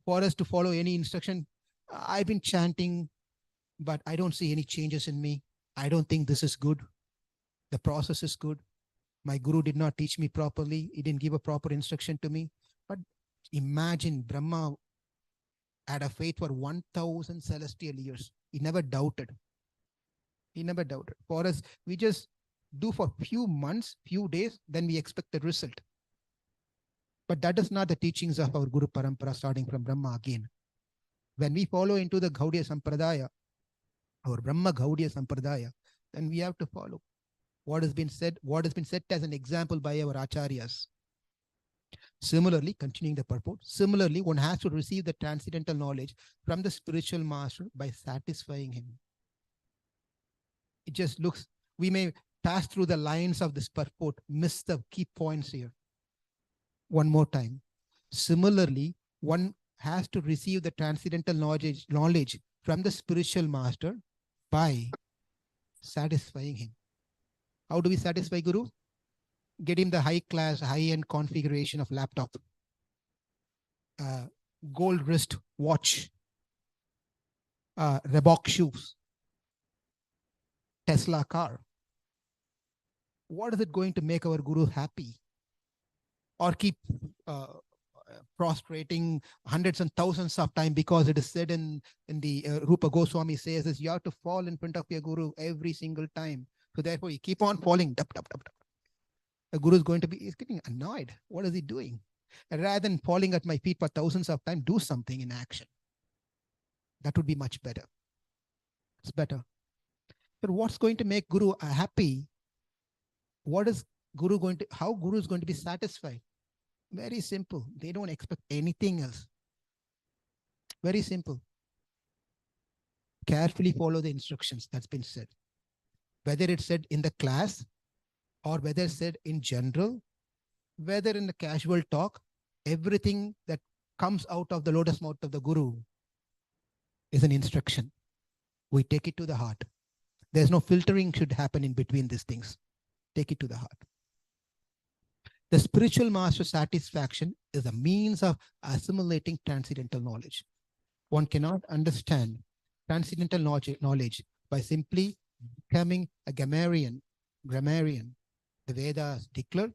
For us to follow any instruction, I've been chanting, but I don't see any changes in me. I don't think this is good. The process is good. My guru did not teach me properly. He didn't give a proper instruction to me. But imagine Brahma had a faith for 1,000 celestial years. He never doubted. He never doubted. For us, we just do for few months, few days, then we expect the result. But that is not the teachings of our Guru Parampara starting from Brahma again. When we follow into the Gaudiya Sampradaya, our Brahma Gaudiya Sampradaya, then we have to follow what has been said as an example by our Acharyas. Similarly, continuing the purport, similarly, one has to receive the transcendental knowledge from the spiritual master by satisfying him. It just looks, we may pass through the lines of this purport, miss the key points here. One more time. Similarly, one has to receive the transcendental knowledge from the spiritual master by satisfying him. How do we satisfy Guru? Get him the high-class, high-end configuration of laptop, gold wrist watch, Reebok shoes, Tesla car. What is it going to make our Guru happy? Or keep prostrating hundreds and thousands of times, because it is said in the Rupa Goswami says this, you have to fall in front of your Guru every single time. So therefore, you keep on falling. The Guru is going to be, he's getting annoyed. What is he doing? And rather than falling at my feet for thousands of times, do something in action. That would be much better. It's better. But what's going to make Guru happy? What is Guru going to, how Guru is going to be satisfied? Very simple. They don't expect anything else. Very simple. Carefully follow the instructions that's been said. Whether it's said in the class, or whether it's said in general, whether in the casual talk, everything that comes out of the lotus mouth of the Guru is an instruction. We take it to the heart. There's no filtering should happen in between these things. Take it to the heart. The spiritual master satisfaction is a means of assimilating transcendental knowledge. One cannot understand transcendental knowledge by simply becoming a grammarian. The Vedas declare,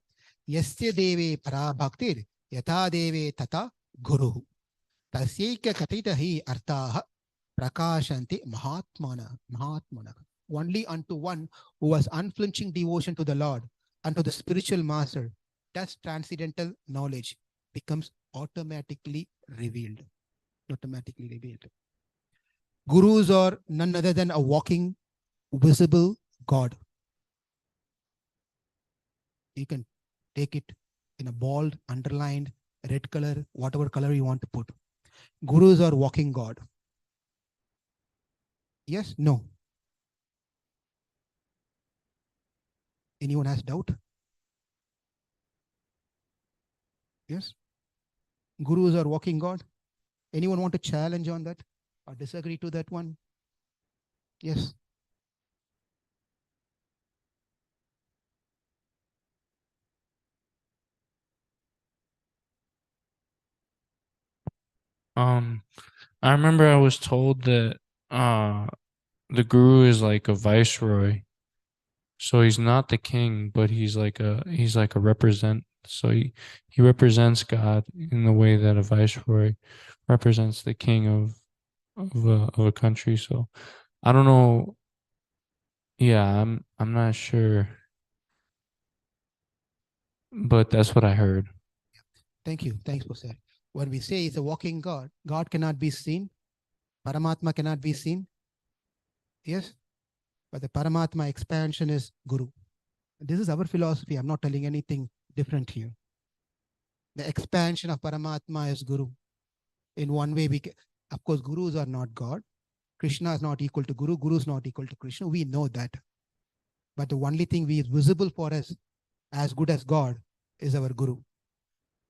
Yasya deve para bhaktir, yata deve tata guru. Tasyaika katita hi artaha prakashanti mahatmana. Only unto one who has unflinching devotion to the Lord, unto the spiritual master, thus transcendental knowledge becomes automatically revealed. Automatically revealed. Gurus are none other than a walking, visible God. You can take it in a bold, underlined, red color, whatever color you want to put. Gurus are walking God. Yes? No? Anyone has doubt? Yes? Gurus are walking God. Anyone want to challenge on that or disagree to that one? Yes. I remember I was told that the guru is like a viceroy. So he's not the king, but he's like a represent. So he represents God in the way that a viceroy represents the king of a country. So I don't know. Yeah, I'm not sure, but that's what I heard. Thank you. Thanks for saying. When we say it's a walking God, God cannot be seen. Paramatma cannot be seen. Yes. But the Paramatma expansion is Guru. This is our philosophy. I'm not telling anything different here. The expansion of Paramatma is Guru. In one way, of course, Gurus are not God. Krishna is not equal to Guru. Guru is not equal to Krishna. We know that. But the only thing we is visible for us as good as God is our Guru.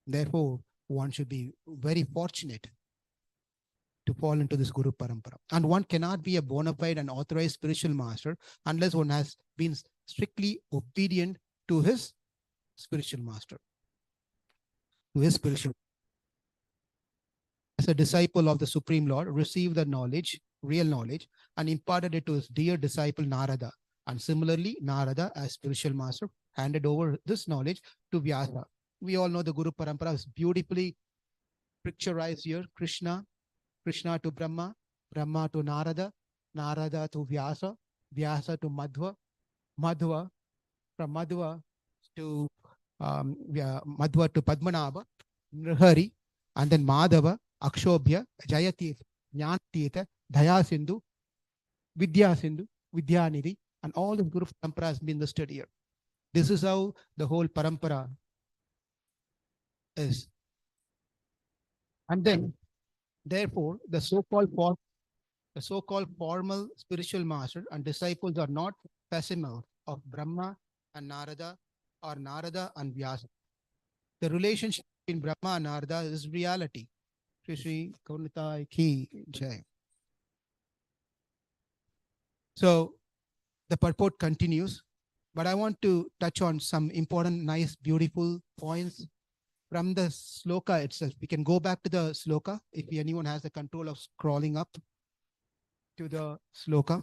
Therefore, one should be very fortunate to fall into this Guru Parampara. And one cannot be a bona fide and authorized spiritual master unless one has been strictly obedient to his spiritual master. To his spiritual. As a disciple of the Supreme Lord, received the knowledge, real knowledge, and imparted it to his dear disciple Narada. And similarly, Narada, as spiritual master, handed over this knowledge to Vyasa. We all know the Guru Parampara is beautifully picturized here. Krishna to Brahma, Brahma to Narada, Narada to Vyasa, Vyasa to Madhva, Madhva, from Madhva to Madhva to Padmanabha, Nrihari, and then Madhava, Akshobhya, Jayatita, Jnanatita, Dayasindhu, Vidyasindhu, Vidyanidhi, and all the Guru Parampara has been listed here. This is how the whole Parampara is. And then, therefore, the so-called formal spiritual master and disciples are not facsimile of Brahma and Narada or Narada and Vyasa. The relationship between Brahma and Narada is reality. Shri Kaunita Ki Jai. So the purport continues, but I want to touch on some important, nice, beautiful points from the sloka itself. We can go back to the sloka if anyone has the control of scrolling up to the sloka.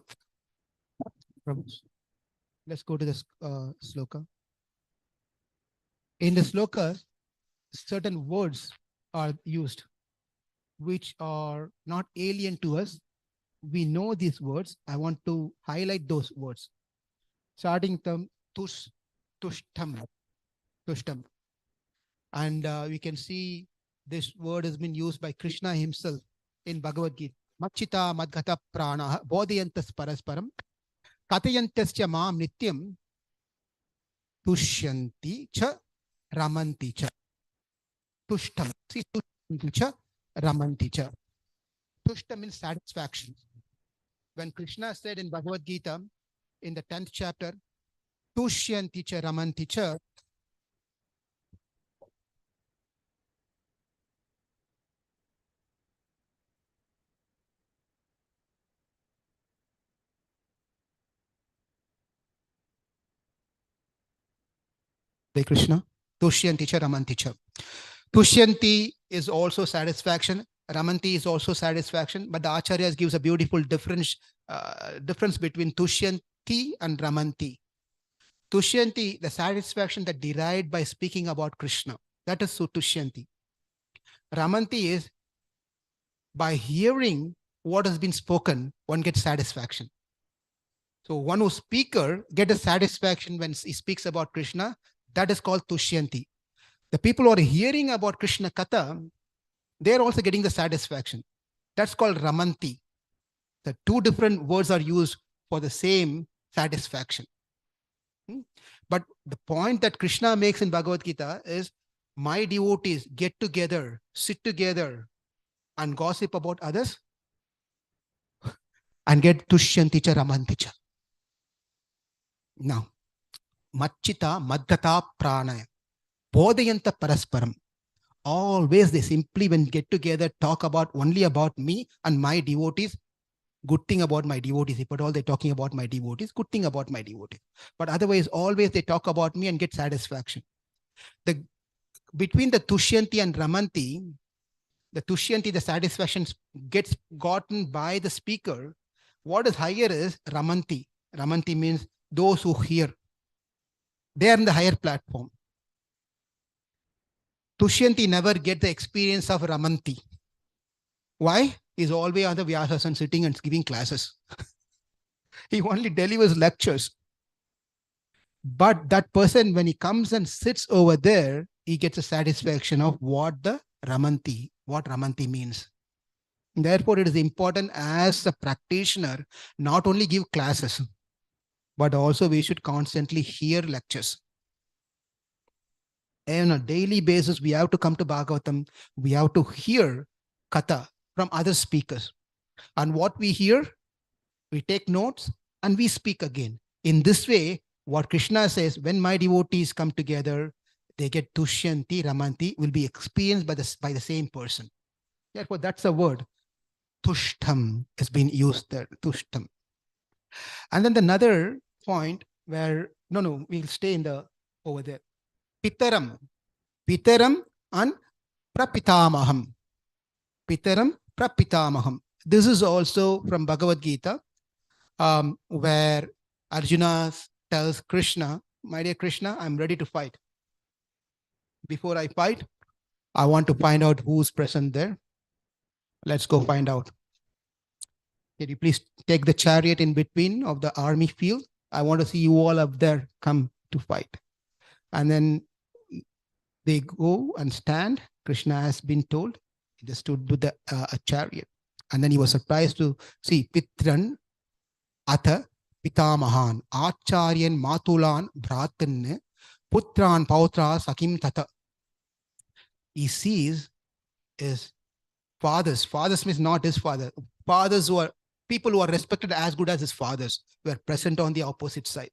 Let's go to the sloka. In the sloka, certain words are used which are not alien to us. We know these words. I want to highlight those words. Starting from tushtam. And we can see this word has been used by Krishna himself in Bhagavad Gita. Machita madgata prana bodhayantas parasparam katayantascha maam nityam tushyanti cha ramanti cha. Tushtam. See, tushyanti cha ramanti cha. Tushta means satisfaction. When Krishna said in Bhagavad Gita, in the 10th chapter, tushyanti cha ramanti cha, Krishna, tushyanti cha ramanti cha. Tushyanti is also satisfaction. Ramanti is also satisfaction. But the Acharyas gives a beautiful difference between tushyanti and ramanti. Tushyanti, the satisfaction that derived by speaking about Krishna. That is tushyanti. Ramanti is by hearing what has been spoken, one gets satisfaction. So one who speaker get a satisfaction when he speaks about Krishna, that is called Tushyanti. The people who are hearing about Krishna Katha, they're also getting the satisfaction. That's called Ramanti. The two different words are used for the same satisfaction. But the point that Krishna makes in Bhagavad Gita is, my devotees get together, sit together, and gossip about others and get Tushyanticha Ramanticha. Now, Machita Madgata Pranaya, Bodhayanta Parasparam. Always they simply, when get together, talk about only about me and my devotees. Good thing about my devotees. If at all they're talking about my devotees, good thing about my devotees. But otherwise, always they talk about me and get satisfaction. Between the Tushyanti and Ramanti, the Tushyanti, the satisfaction gets gotten by the speaker. What is higher is Ramanti. Ramanti means those who hear. They are in the higher platform. Tushyanti never get the experience of Ramanti. Why? He's always on the Vyasasana sitting and giving classes. He only delivers lectures. But that person, when he comes and sits over there, he gets a satisfaction of what Ramanti means. Therefore, it is important as a practitioner, not only give classes, but also we should constantly hear lectures. And on a daily basis, we have to come to Bhagavatam. We have to hear Katha from other speakers. And what we hear, we take notes and we speak again. In this way, what Krishna says, when my devotees come together, they get Tushyanti, Ramanti, will be experienced by the same person. Therefore, that's a word. Tushtam has been used there. Tushtam. And then another point where, we'll stay over there. Pitaram and Prapitamaham. Pitaram, Prapitamaham. This is also from Bhagavad Gita, where Arjuna tells Krishna, my dear Krishna, I'm ready to fight. Before I fight, I want to find out who's present there. Let's go find out. Can you please take the chariot in between of the army field? I want to see you all up there come to fight. And then they go and stand. Krishna has been told. He just stood with a chariot. And then he was surprised to see Pitran, Atha, Pitamahan, Acharyan, Matulan, Bhratan, Putran, Pautra, Sakim Tata. He sees his fathers. Fathers means not his father. Fathers who are people who are respected as good as his fathers were present on the opposite side.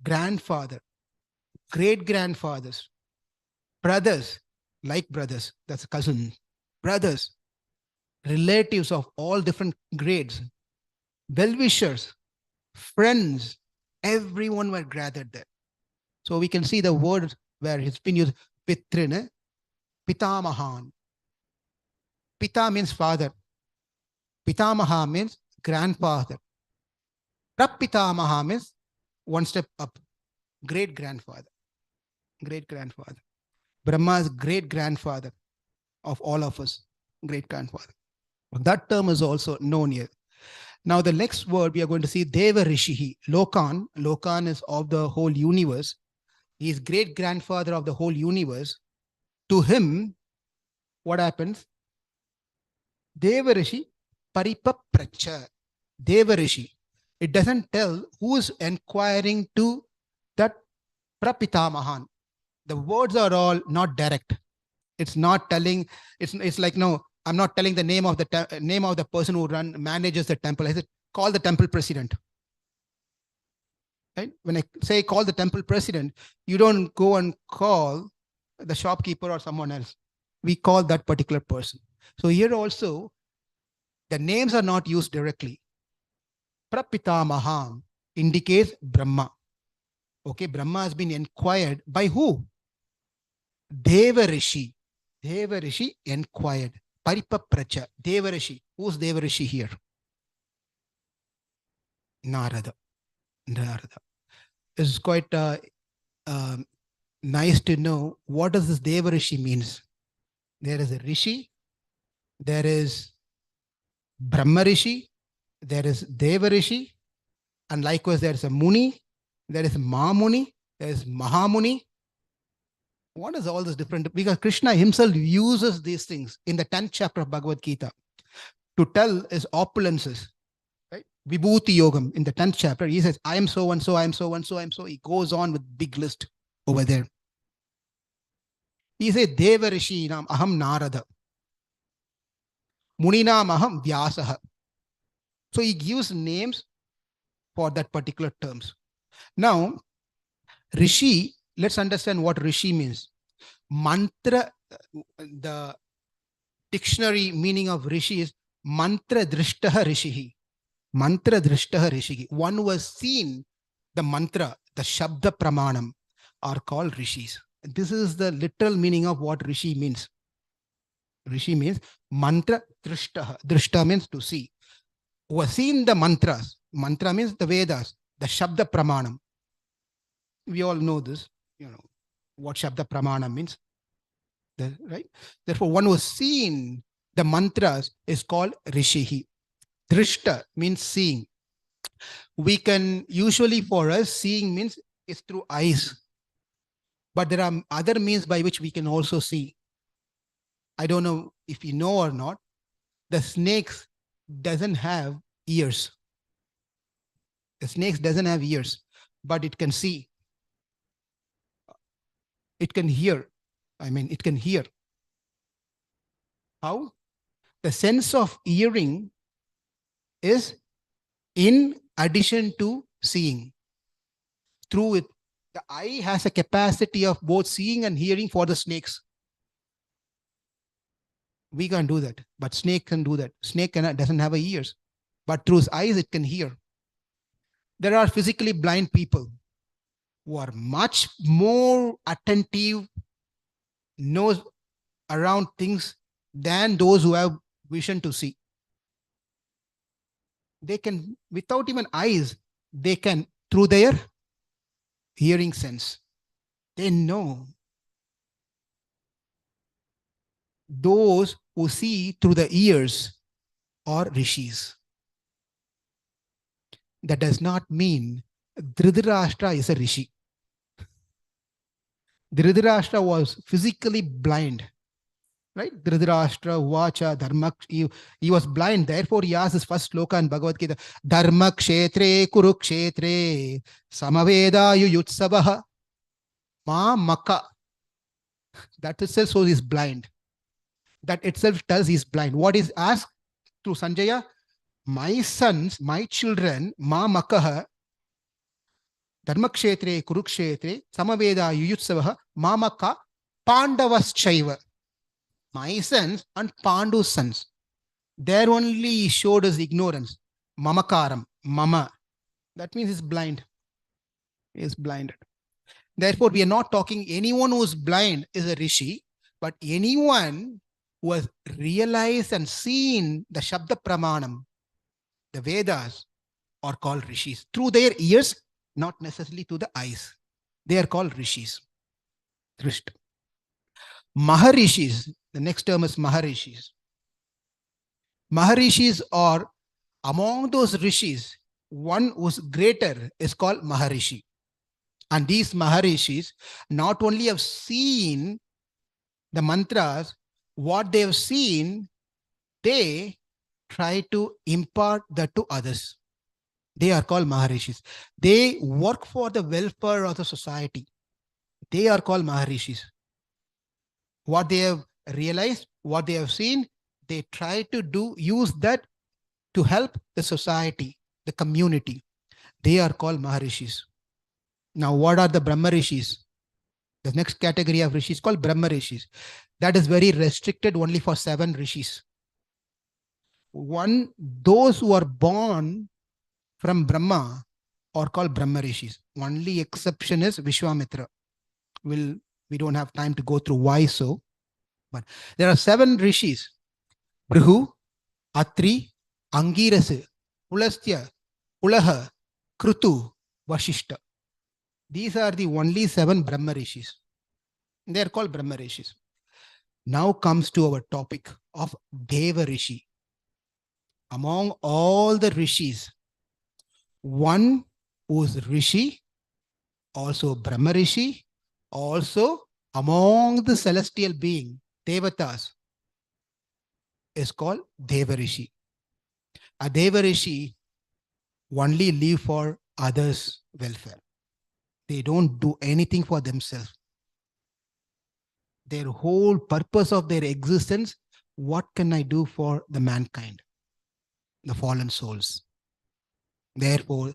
Grandfather, great-grandfathers, brothers, like brothers, that's cousin, brothers, relatives of all different grades, well-wishers, friends, everyone were gathered there. So we can see the word where it's been used, Pitrina, Pitamahan. Pita means father. Pitamaha means grandfather. Prapitamaha means one step up, great-grandfather. Great-grandfather. Brahma's great-grandfather of all of us, great-grandfather. That term is also known here. Now the next word we are going to see, Deva Rishihi. Lokan. Lokan is of the whole universe. He is great-grandfather of the whole universe. To him, what happens? Deva Rishi Paripapracha. Deva Rishi. It doesn't tell who is inquiring to that Prapitamahan. The words are all not direct. It's not telling, it's like, no, I'm not telling the name of the person who manages the temple. I said, call the temple president. Right? When I say call the temple president, you don't go and call the shopkeeper or someone else. We call that particular person. So here also, the names are not used directly. Prapitamaham indicates Brahma. Okay, Brahma has been inquired by who? Deva Rishi. Deva Rishi inquired. Paripapracha. Deva Rishi. Who's Deva Rishi here? Narada. Narada. It's quite nice to know what does this Deva Rishi means. There is a Rishi. There is Brahma Rishi. There is Deva Rishi. And likewise, there is a Muni, there is Mahamuni, there is Mahamuni. What is all this different? Because Krishna himself uses these things in the 10th chapter of Bhagavad Gita to tell his opulences. Right? Vibhuti Yogam in the 10th chapter, he says, I am so and so, I am so and so, I am so. He goes on with big list over there. He says, Deva Rishi Nam Aham Narada. Muninam Aham Vyasaha. So he gives names for that particular terms. Now, Rishi, let's understand what Rishi means. Mantra, the dictionary meaning of Rishi is Mantra Drishtaha Rishihi. Mantra Drishtaha Rishihi. One who has seen the mantra, the Shabda Pramanam, are called Rishis. This is the literal meaning of what Rishi means. Rishi means Mantra Drishtaha. Drishta means to see. Who has seen the mantras. Mantra means the Vedas, the Shabda Pramanam. We all know this, what Shabda Pramanam means. Right? Therefore, one who has seen the mantras is called Rishihi. Drishta means seeing. We can usually, for us, seeing means is through eyes. But there are other means by which we can also see. I don't know if you know or not. The snakes doesn't have ears. The snakes doesn't have ears, but it can see. It can hear. It can hear. How? The sense of hearing is in addition to seeing. Through it, the eye has a capacity of both seeing and hearing for the snakes. We can't do that, but snake can do that. Snake doesn't have ears, but through his eyes it can hear. There are physically blind people who are much more attentive, knows around things than those who have vision to see. They can, without even eyes, they can, through their hearing sense, they know. Those who see through the ears are rishis. That does not mean Dhritarashtra is a rishi. Dhritarashtra was physically blind. Right? Dhritarashtra, Vacha, Dharma, he was blind. Therefore, he asked his first sloka in Bhagavad Gita, Dharma Kshetre Kurukshetre Samaveda Yuyutsavaha Ma Maka. That itself shows he's blind. That itself tells he's blind. What is asked to Sanjaya? My sons, my children, Ma Makaha, Dharma Kshetre Kurukshetre Samaveda Yuyutsavaha Ma Maka Pandavaschaiva. My sons and Pandu's sons. There only he showed his ignorance. Mamakaram, mama. That means he's blind. He is blinded. Therefore, we are not talking anyone who is blind is a rishi, but anyone who has realized and seen the Shabda Pramanam, the Vedas, are called rishis. Through their ears, not necessarily through the eyes. They are called rishis. Drishta. Maharishis, the next term is Maharishis. Maharishis are among those rishis, one who's greater is called Maharishi. And these Maharishis not only have seen the mantras, what they have seen, they try to impart that to others. They are called Maharishis. They work for the welfare of the society. They are called Maharishis. What they have realized, what they have seen, they try to use that to help the society, the community. They are called Maharishis. Now, what are the Brahma Rishis? The next category of rishis is called Brahma Rishis. That is very restricted only for 7 rishis. Those who are born from Brahma are called Brahma Rishis. Only exception is Vishwamitra. We don't have time to go through why so. But there are 7 rishis. Brihu, Atri, Angirasa, Pulastya, Pulaha, Krutu, Vashishta. These are the only 7 Brahma Rishis. They are called Brahma Rishis. Now comes to our topic of Deva Rishi. Among all the rishis, one who is Rishi, also Brahma Rishi, also among the celestial being, Devatas, is called Deva Rishi. A Deva Rishi only live for others' welfare. They don't do anything for themselves. Their whole purpose of their existence, what can I do for the mankind, the fallen souls? Therefore,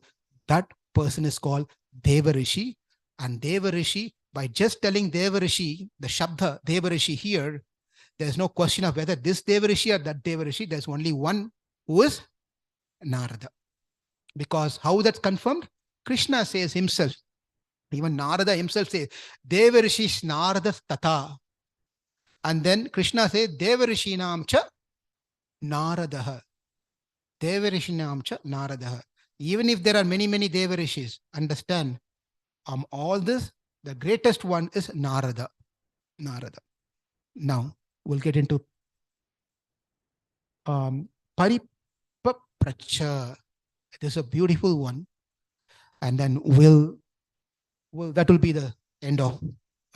that person is called Deva Rishi. And Deva Rishi, by just telling Deva Rishi, the Shabda Deva Rishi here, there's no question of whether this Deva Rishi or that Deva Rishi. There's only one who is Narada. Because how that's confirmed? Krishna says himself, even Narada himself says, Deva Rishi Narada Tata. And then Krishna says, Deva Rishi Nam Cha Naradaha. Deva Rishi Nam Cha Naradaha. Even if there are many, many Deva Rishis, understand, all this, the greatest one is Narada. Narada. Now, we'll get into Paripapracha. It is a beautiful one. And then that will be the end of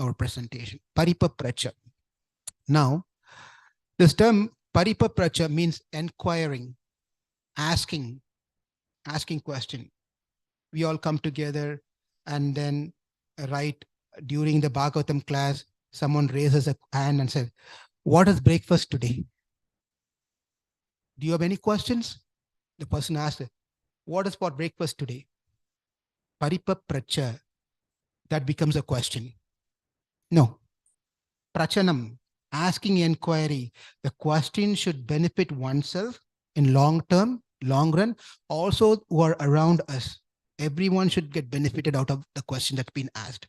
our presentation. Paripapracha. Now, this term Paripapracha means inquiring, asking question. We all come together and then during the Bhagavatam class, someone raises a hand and says, what is breakfast today? Do you have any questions? The person asks, what is for breakfast today? Paripapracha. That becomes a question. No. Prachanam, asking inquiry. The question should benefit oneself in long term, long run, also who are around us. Everyone should get benefited out of the question that's been asked.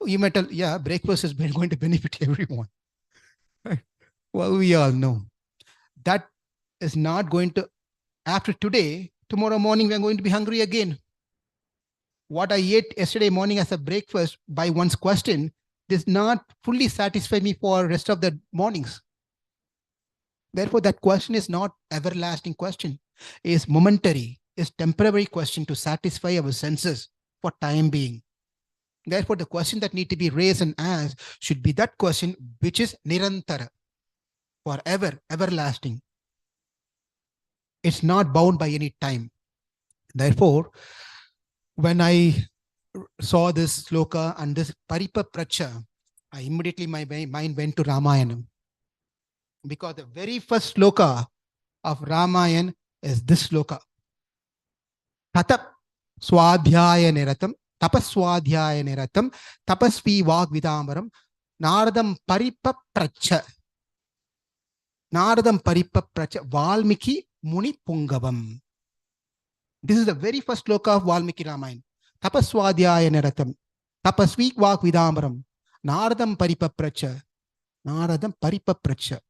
You might tell, yeah, breakfast is going to benefit everyone. Well, we all know that is not going to, after today, tomorrow morning, we're going to be hungry again. What I ate yesterday morning as a breakfast by one's question does not fully satisfy me for the rest of the mornings. Therefore, that question is not everlasting question. It is momentary, is temporary question to satisfy our senses for time being. Therefore, the question that need to be raised and asked should be that question which is nirantara, forever, everlasting. It's not bound by any time. Therefore, when I saw this sloka and this Paripapracha, immediately my mind went to Ramayana. Because the very first sloka of Ramayana is this sloka. Tatap swadhyaya niratam, tapaswadhyaya niratam, tapasvi vagvidamaram, Naradam Paripapracha. Naradam Paripapracha, Valmiki Muni Pungavam. This is the very first sloka of Valmiki Ramayana. Tapaswadhyaya niratam, tapasvi vagvidamaram, Naradam Paripapracha. Naradam Paripapracha.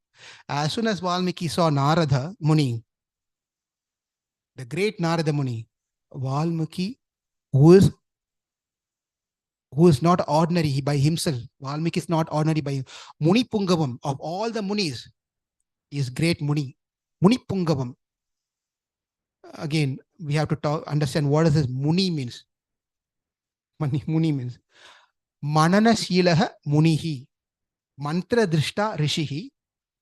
As soon as Valmiki saw Narada Muni, the great Narada Muni, Valmiki, who is not ordinary by himself. Valmiki is not ordinary by him. Muni Pungavam, of all the Munis, is great Muni. Muni Pungavam. Again, we have to understand what does this Muni means. Muni means Manana Shilaha Munihi. Mantra Drishta Rishihi.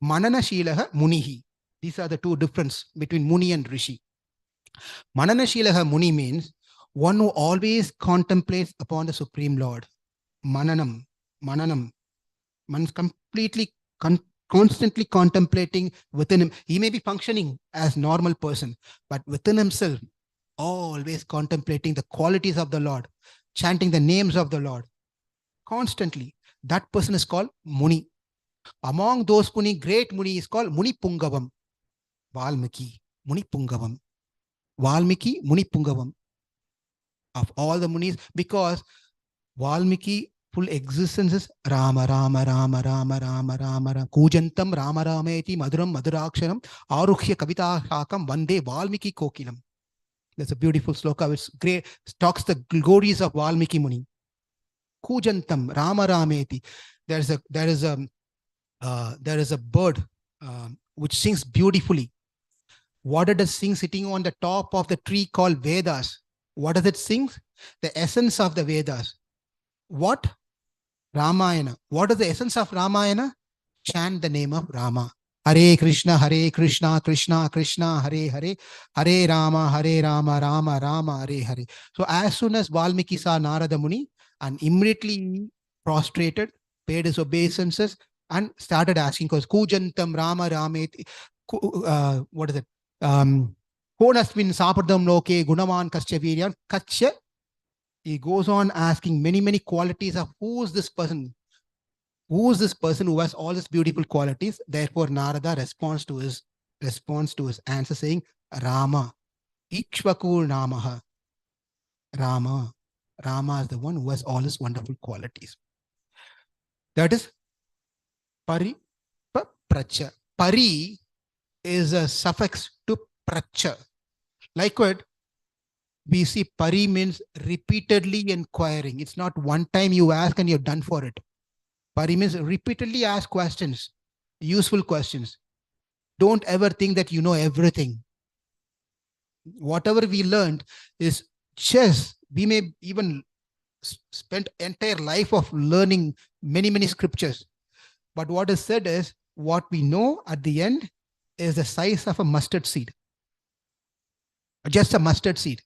Manana Shilaha Munihi. These are the two differences between Muni and Rishi. Manana Shilaha Muni means one who always contemplates upon the Supreme Lord. Mananam. Man's completely, constantly contemplating within him. He may be functioning as normal person, but within himself, always contemplating the qualities of the Lord, chanting the names of the Lord. Constantly. That person is called Muni. Among those Muni, great Muni is called Muni Pungavam. Valmiki, Muni Pungavam. Valmiki, Muni Pungavam. Of all the Munis, because Valmiki full existence is Rama, Rama, Rama, Rama, Rama, Rama, Rama. Kujantam Rama Rameti Maduram Maduraksharam Arukhya Kavita Hakam Vande Valmiki Kokilam. That's a beautiful sloka which great talks the glories of Valmiki Muni. Kujantam Rama Rameti. There is a bird which sings beautifully. What does it sing sitting on the top of the tree called Vedas? What does it sing? The essence of the Vedas. What? Ramayana. What is the essence of Ramayana? Chant the name of Rama. Hare Krishna, Krishna Krishna, Hare Hare, Hare Rama, Rama Rama, Hare Hare. So as soon as Valmiki saw Narada Muni, and immediately prostrated, paid his obeisances, and started asking because Kujantam Rama Rameti, what is it? Konasmin Sapadam Loke Gunaman Kascha Viryan Kacha. He goes on asking many qualities of who is this person? Who is this person who has all these beautiful qualities? Therefore, Narada responds to his answer saying, Rama. Ikshvakur Namaha. Rama. Rama is the one who has all these wonderful qualities. That is Pari Pracha. Pari is a suffix to Pracha. Like what? We see Pari means repeatedly inquiring. It's not one time you ask and you're done for it. Pari means repeatedly ask questions, useful questions. Don't ever think that you know everything. Whatever we learned is just, we may even spend entire life of learning many scriptures. But what is said is, what we know at the end is the size of a mustard seed. Just a mustard seed.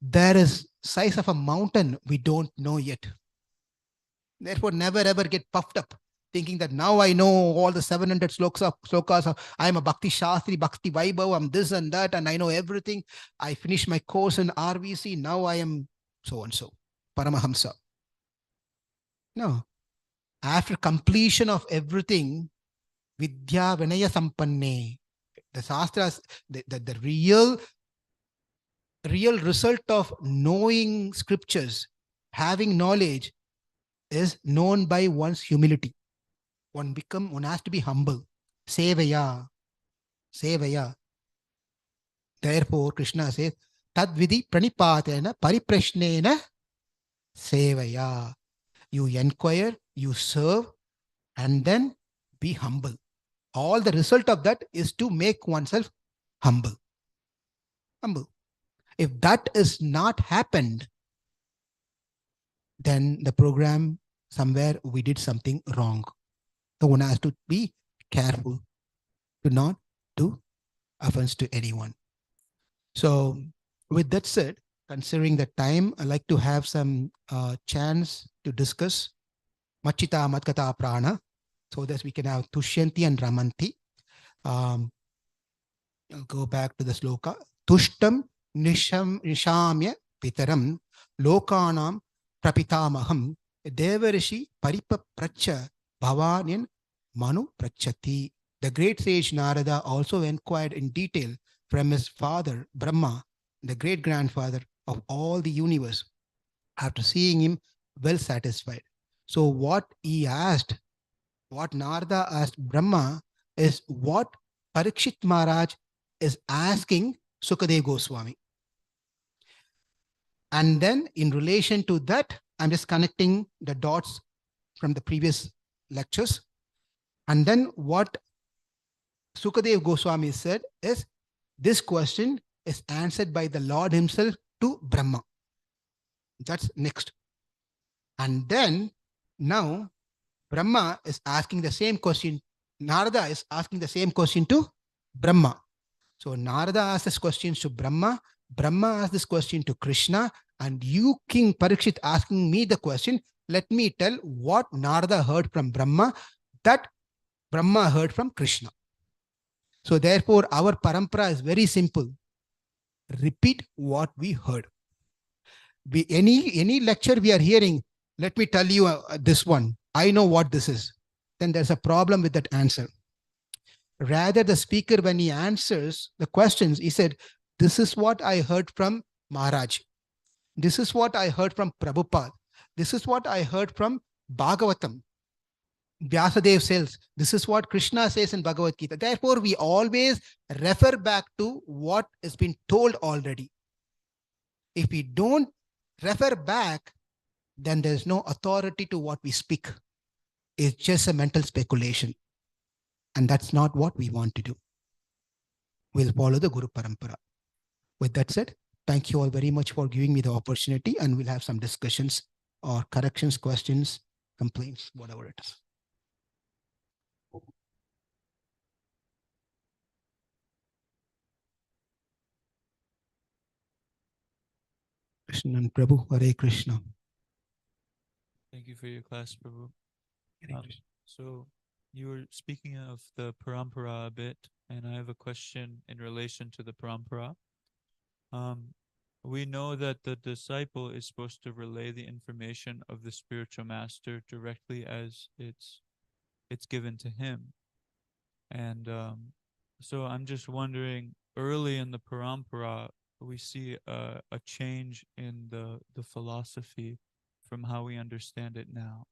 There is size of a mountain we don't know yet. Therefore, never ever get puffed up thinking that now I know all the 700 slokas. I am a Bhakti Shastri, Bhakti Vaibhav, I'm this and that, and I know everything. I finished my course in RVC. Now I am so and so, Paramahamsa. No. After completion of everything, Vidya Vinaya Sampanne, the Shastras, the real result of knowing scriptures, having knowledge, is known by one's humility. One has to be humble. Sevaya. Therefore, Krishna says, Tadvidi pranipatena pariprashnena sevaya. You inquire, you serve, and then be humble. All the result of that is to make oneself humble. If that is not happened, then the program, somewhere we did something wrong. So one has to be careful to not do offense to anyone. So with that said, considering the time, I'd like to have some chance to discuss Machita Matkata Prana, so that we can have Tushyanti and Ramanti. I'll go back to the sloka. Tushtam Nishamya Pitaram Lokanam Prapitamaham Devarishi Paripapracha Bhavanyan Manu Prachati. The great sage Narada also inquired in detail from his father Brahma, the great grandfather of all the universe, after seeing him well satisfied. So what he asked, what Narada asked Brahma, is what Parikshit Maharaj is asking Sukadev Goswami. And then in relation to that, I'm just connecting the dots from the previous lectures. And then what Sukadev Goswami said is, this question is answered by the Lord himself to Brahma. That's next. And then now Brahma is asking the same question. Narada is asking the same question to Brahma. So Narada asked this question to Brahma. Brahma asked this question to Krishna. And you, King Parikshit, asking me the question. Let me tell what Narada heard from Brahma, that Brahma heard from Krishna. So therefore, our parampara is very simple. Repeat what we heard. Any lecture we are hearing, let me tell you this one. I know what this is. Then there's a problem with that answer. Rather, the speaker, when he answers the questions, he said, this is what I heard from Maharaj. This is what I heard from Prabhupada. This is what I heard from Bhagavatam. Vyasadeva says, this is what Krishna says in Bhagavad Gita. Therefore, we always refer back to what has been told already. If we don't refer back, then there's no authority to what we speak. It's just a mental speculation. And that's not what we want to do. will follow the Guru Parampara. With that said, thank you all very much for giving me the opportunity, and we'll have some discussions or corrections, questions, complaints, whatever it is. Krishna and Prabhu, Hare Krishna. Thank you for your class, Prabhu. Hare Krishna. So you were speaking of the parampara a bit, and I have a question in relation to the parampara. We know that the disciple is supposed to relay the information of the spiritual master directly as it's given to him. And so I'm just wondering, early in the parampara, we see a change in the philosophy from how we understand it now.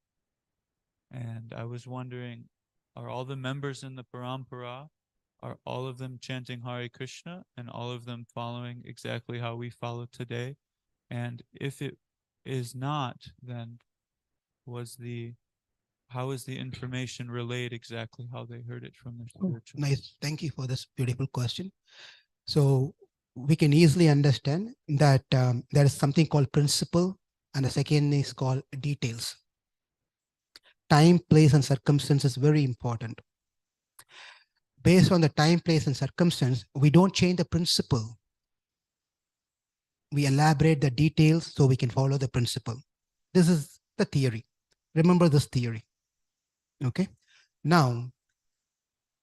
And I was wondering, are all the members in the parampara, are all of them chanting Hare Krishna and all of them following exactly how we follow today? And if it is not, then how is the information relayed exactly how they heard it from their spiritual? Nice. Thank you for this beautiful question. So we can easily understand that there is something called principle, and the second is called details. Time, place, and circumstance is very important. Based on the time, place, and circumstance, we don't change the principle. We elaborate the details so we can follow the principle. This is the theory. Remember this theory. Okay. Now,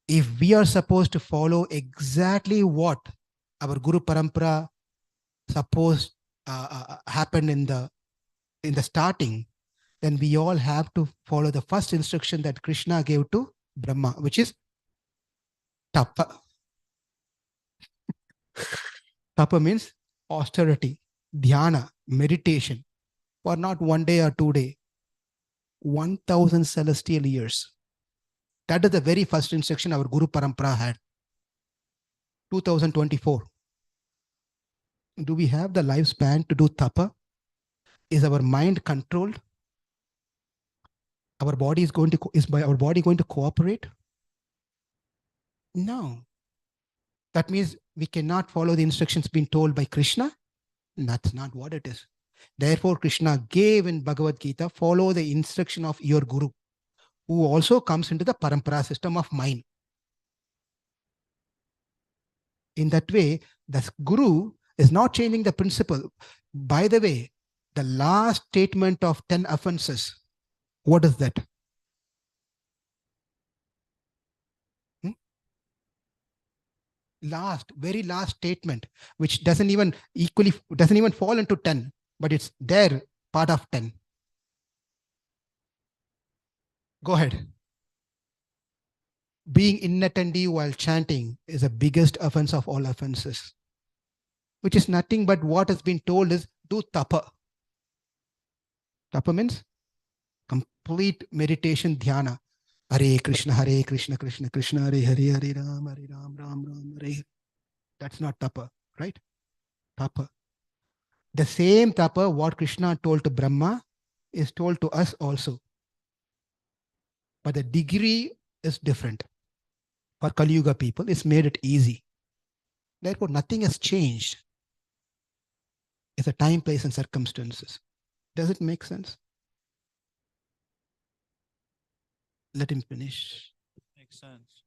if we are supposed to follow exactly what our Guru Parampara supposed happened in the starting, then we all have to follow the first instruction that Krishna gave to Brahma, which is tapa. Tapa means austerity, dhyana, meditation, for not 1 day or 2 days, 1,000 celestial years. That is the very first instruction our Guru Parampara had. 2024. Do we have the lifespan to do tapa? Is our mind controlled? Our body is going to cooperate? No. That means we cannot follow the instructions being told by Krishna. That's not what it is. Therefore, Krishna gave in Bhagavad Gita, follow the instruction of your Guru, who also comes into the parampara system of mind. In that way, the Guru is not changing the principle. By the way, the last statement of 10 offenses, what is that? Very last statement, which doesn't even fall into 10, but it's there, part of 10. Go ahead. Being inattentive while chanting is the biggest offense of all offenses, which is nothing but what has been told is do tapa. Tapa means complete meditation, dhyana. Hare Krishna, Krishna Krishna, Hare Hare, Hare Ram, Ram Ram, Hare. That's not tapa, right? Tapa. The same tapa what Krishna told to Brahma is told to us also. But the degree is different. For Kali Yuga people, it's made it easy. Therefore, nothing has changed. It's a time, place, and circumstances. Does it make sense? Let him finish. Makes sense.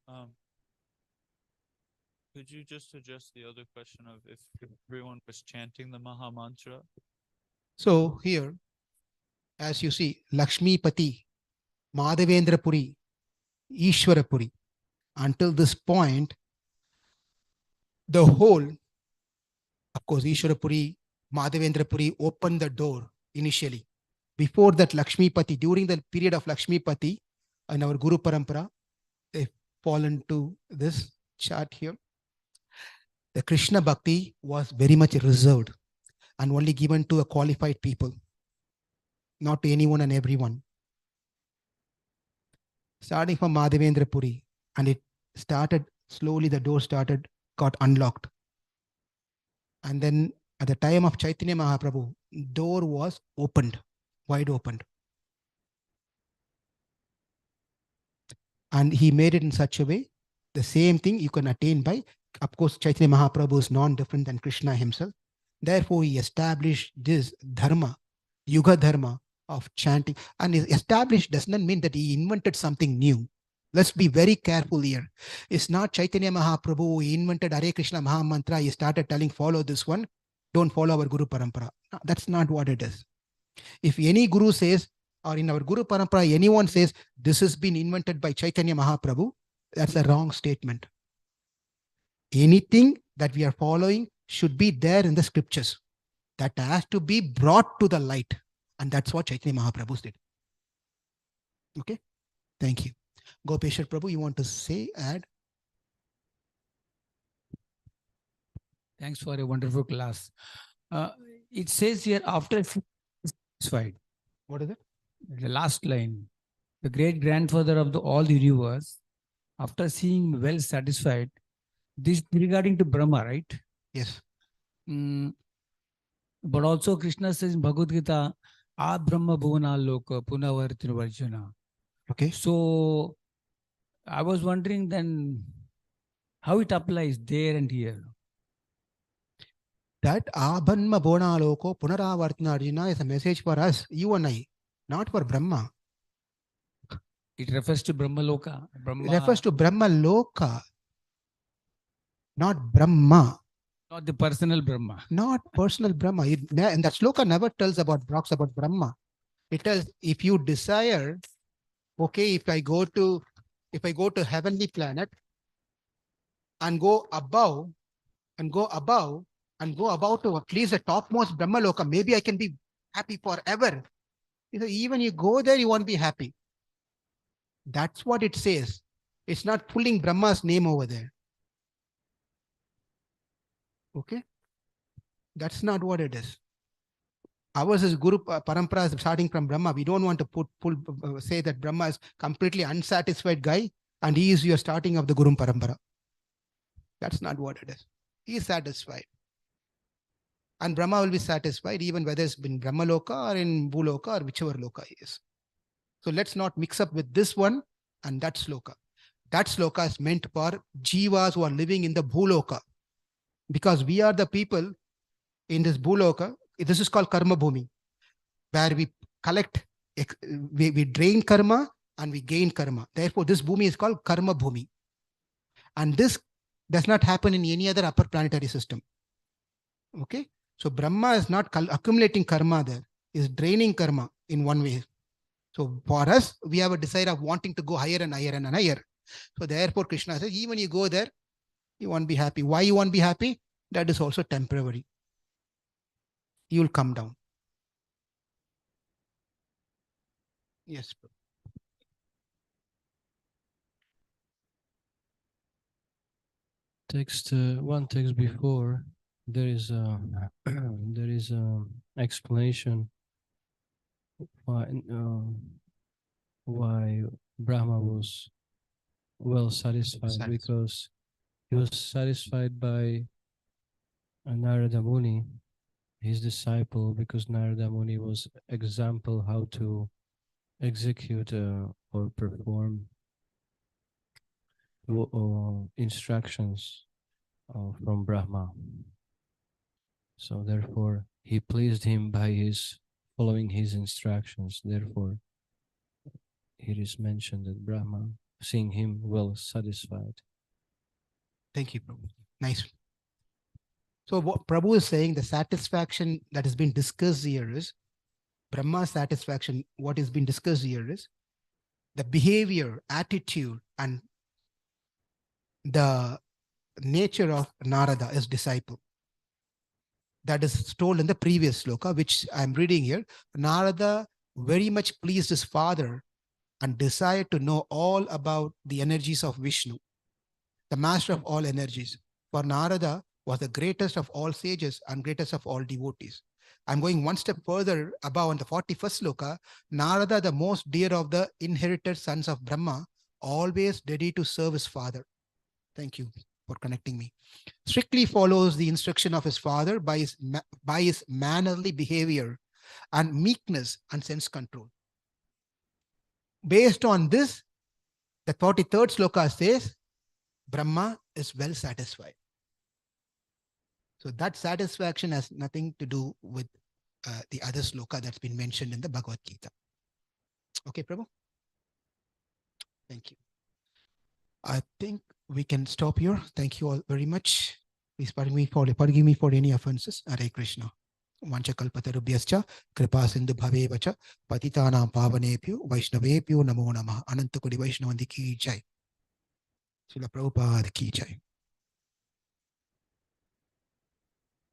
Could you just address the other question of if everyone was chanting the Maha Mantra? So here, as you see, Lakshmi Pati, Madhavendra Puri, Ishwara Puri. Until this point, the whole, of course, Ishwara Puri, Madhavendra Puri opened the door initially. Before that, Lakshmi Pati, during the period of Lakshmi Pati, in our Guru Parampara, they fall into this chart here. The Krishna Bhakti was very much reserved and only given to a qualified people, not to anyone and everyone. Starting from Madhavendra Puri, and it started slowly, the door got unlocked. And then at the time of Chaitanya Mahaprabhu, door was opened, wide opened. And he made it in such a way, the same thing you can attain by Of course, Chaitanya Mahaprabhu is non-different than Krishna himself. Therefore, he established this dharma, yuga dharma of chanting. And established does not mean that he invented something new. Let's be very careful here. It's not Chaitanya Mahaprabhu who invented Hare Krishna Maha Mantra. He started telling, follow this one, don't follow our Guru Parampara. No, that's not what it is. If any Guru says, or in our Guru Parampara, anyone says, this has been invented by Chaitanya Mahaprabhu, that's a wrong statement. Anything that we are following should be there in the scriptures. That has to be brought to the light. And that's what Chaitanya Mahaprabhu did. Okay? Thank you. Gopeshwar Prabhu, you want to say, add? Thanks for a wonderful class. It says here, after satisfied. What is it? The last line. The great grandfather of all the universe, after seeing well satisfied, this regarding to Brahma, right? Yes. But also Krishna says in Bhagavad Gita, A Brahma Bhuvana Loka Punavartinu Varjuna. Okay. So I was wondering then how it applies there and here. That Abhanma Bona Loko Punaravartana Arjuna is a message for us, you and I, not for Brahma. It refers to Brahma Loka. Brahma, it refers to Brahma Loka, not Brahma. Not the personal Brahma. Not personal Brahma. And that sloka never talks about Brahma. It tells if you desire, okay, if I go to heavenly planet and go above to at least the topmost Brahma Loka, maybe I can be happy forever. Even you go there, you won't be happy. That's what it says. It's not pulling Brahma's name over there. Okay? That's not what it is. Ours is Guru Parampara is starting from Brahma. We don't want to say that Brahma is completely unsatisfied guy and he is your starting of the Guru Parampara. That's not what it is. He is satisfied. And Brahma will be satisfied even whether it's in Brahma Loka or in Bhuloka or whichever Loka he is. So let's not mix up with this one and that sloka. That sloka is meant for jivas who are living in the Bhuloka. Because we are the people in this Bhuloka. This is called Karma Bhumi, where we collect, we drain karma and we gain karma. Therefore, this Bhumi is called Karma Bhumi. And this does not happen in any other upper planetary system. Okay? So Brahma is not accumulating karma there, is draining karma in one way. So for us, we have a desire of wanting to go higher and higher and higher. So therefore, Krishna says, even you go there, you won't be happy. Why you won't be happy? That is also temporary. You will come down. Yes. One text before, there is a explanation why Brahma was well satisfied, because he was satisfied by Narada Muni, his disciple, because Narada Muni was example how to execute or perform instructions from Brahma. So therefore, he pleased him by his following his instructions. Therefore, it is mentioned that Brahma, seeing him well satisfied. Thank you, Prabhu. Nice. So what Prabhu is saying, the satisfaction that has been discussed here is Brahma's satisfaction. What is being discussed here is the behavior, attitude, and the nature of Narada as disciple. That is told in the previous sloka, which I'm reading here. Narada very much pleased his father and desired to know all about the energies of Vishnu, the master of all energies. For Narada was the greatest of all sages and greatest of all devotees. I'm going one step further above on the 41st sloka. Narada, the most dear of the inherited sons of Brahma, always ready to serve his father. Thank you for connecting me. Strictly follows the instruction of his father by his mannerly behavior and meekness and sense control. Based on this, the 43rd sloka says, Brahma is well satisfied. So that satisfaction has nothing to do with the other sloka that's been mentioned in the Bhagavad Gita. Okay, Prabhu? Thank you. I think we can stop here. Thank you all very much. Please forgive me for any offenses. Hare Krishna. Vanchakalpatarubhyascha kripa sindhu bhavevacha patitanam pavanebhyo vaishnavebhyo namo namah. Anantakodi Vaishnavandi ki jai. Srila Prabhupada ki jai.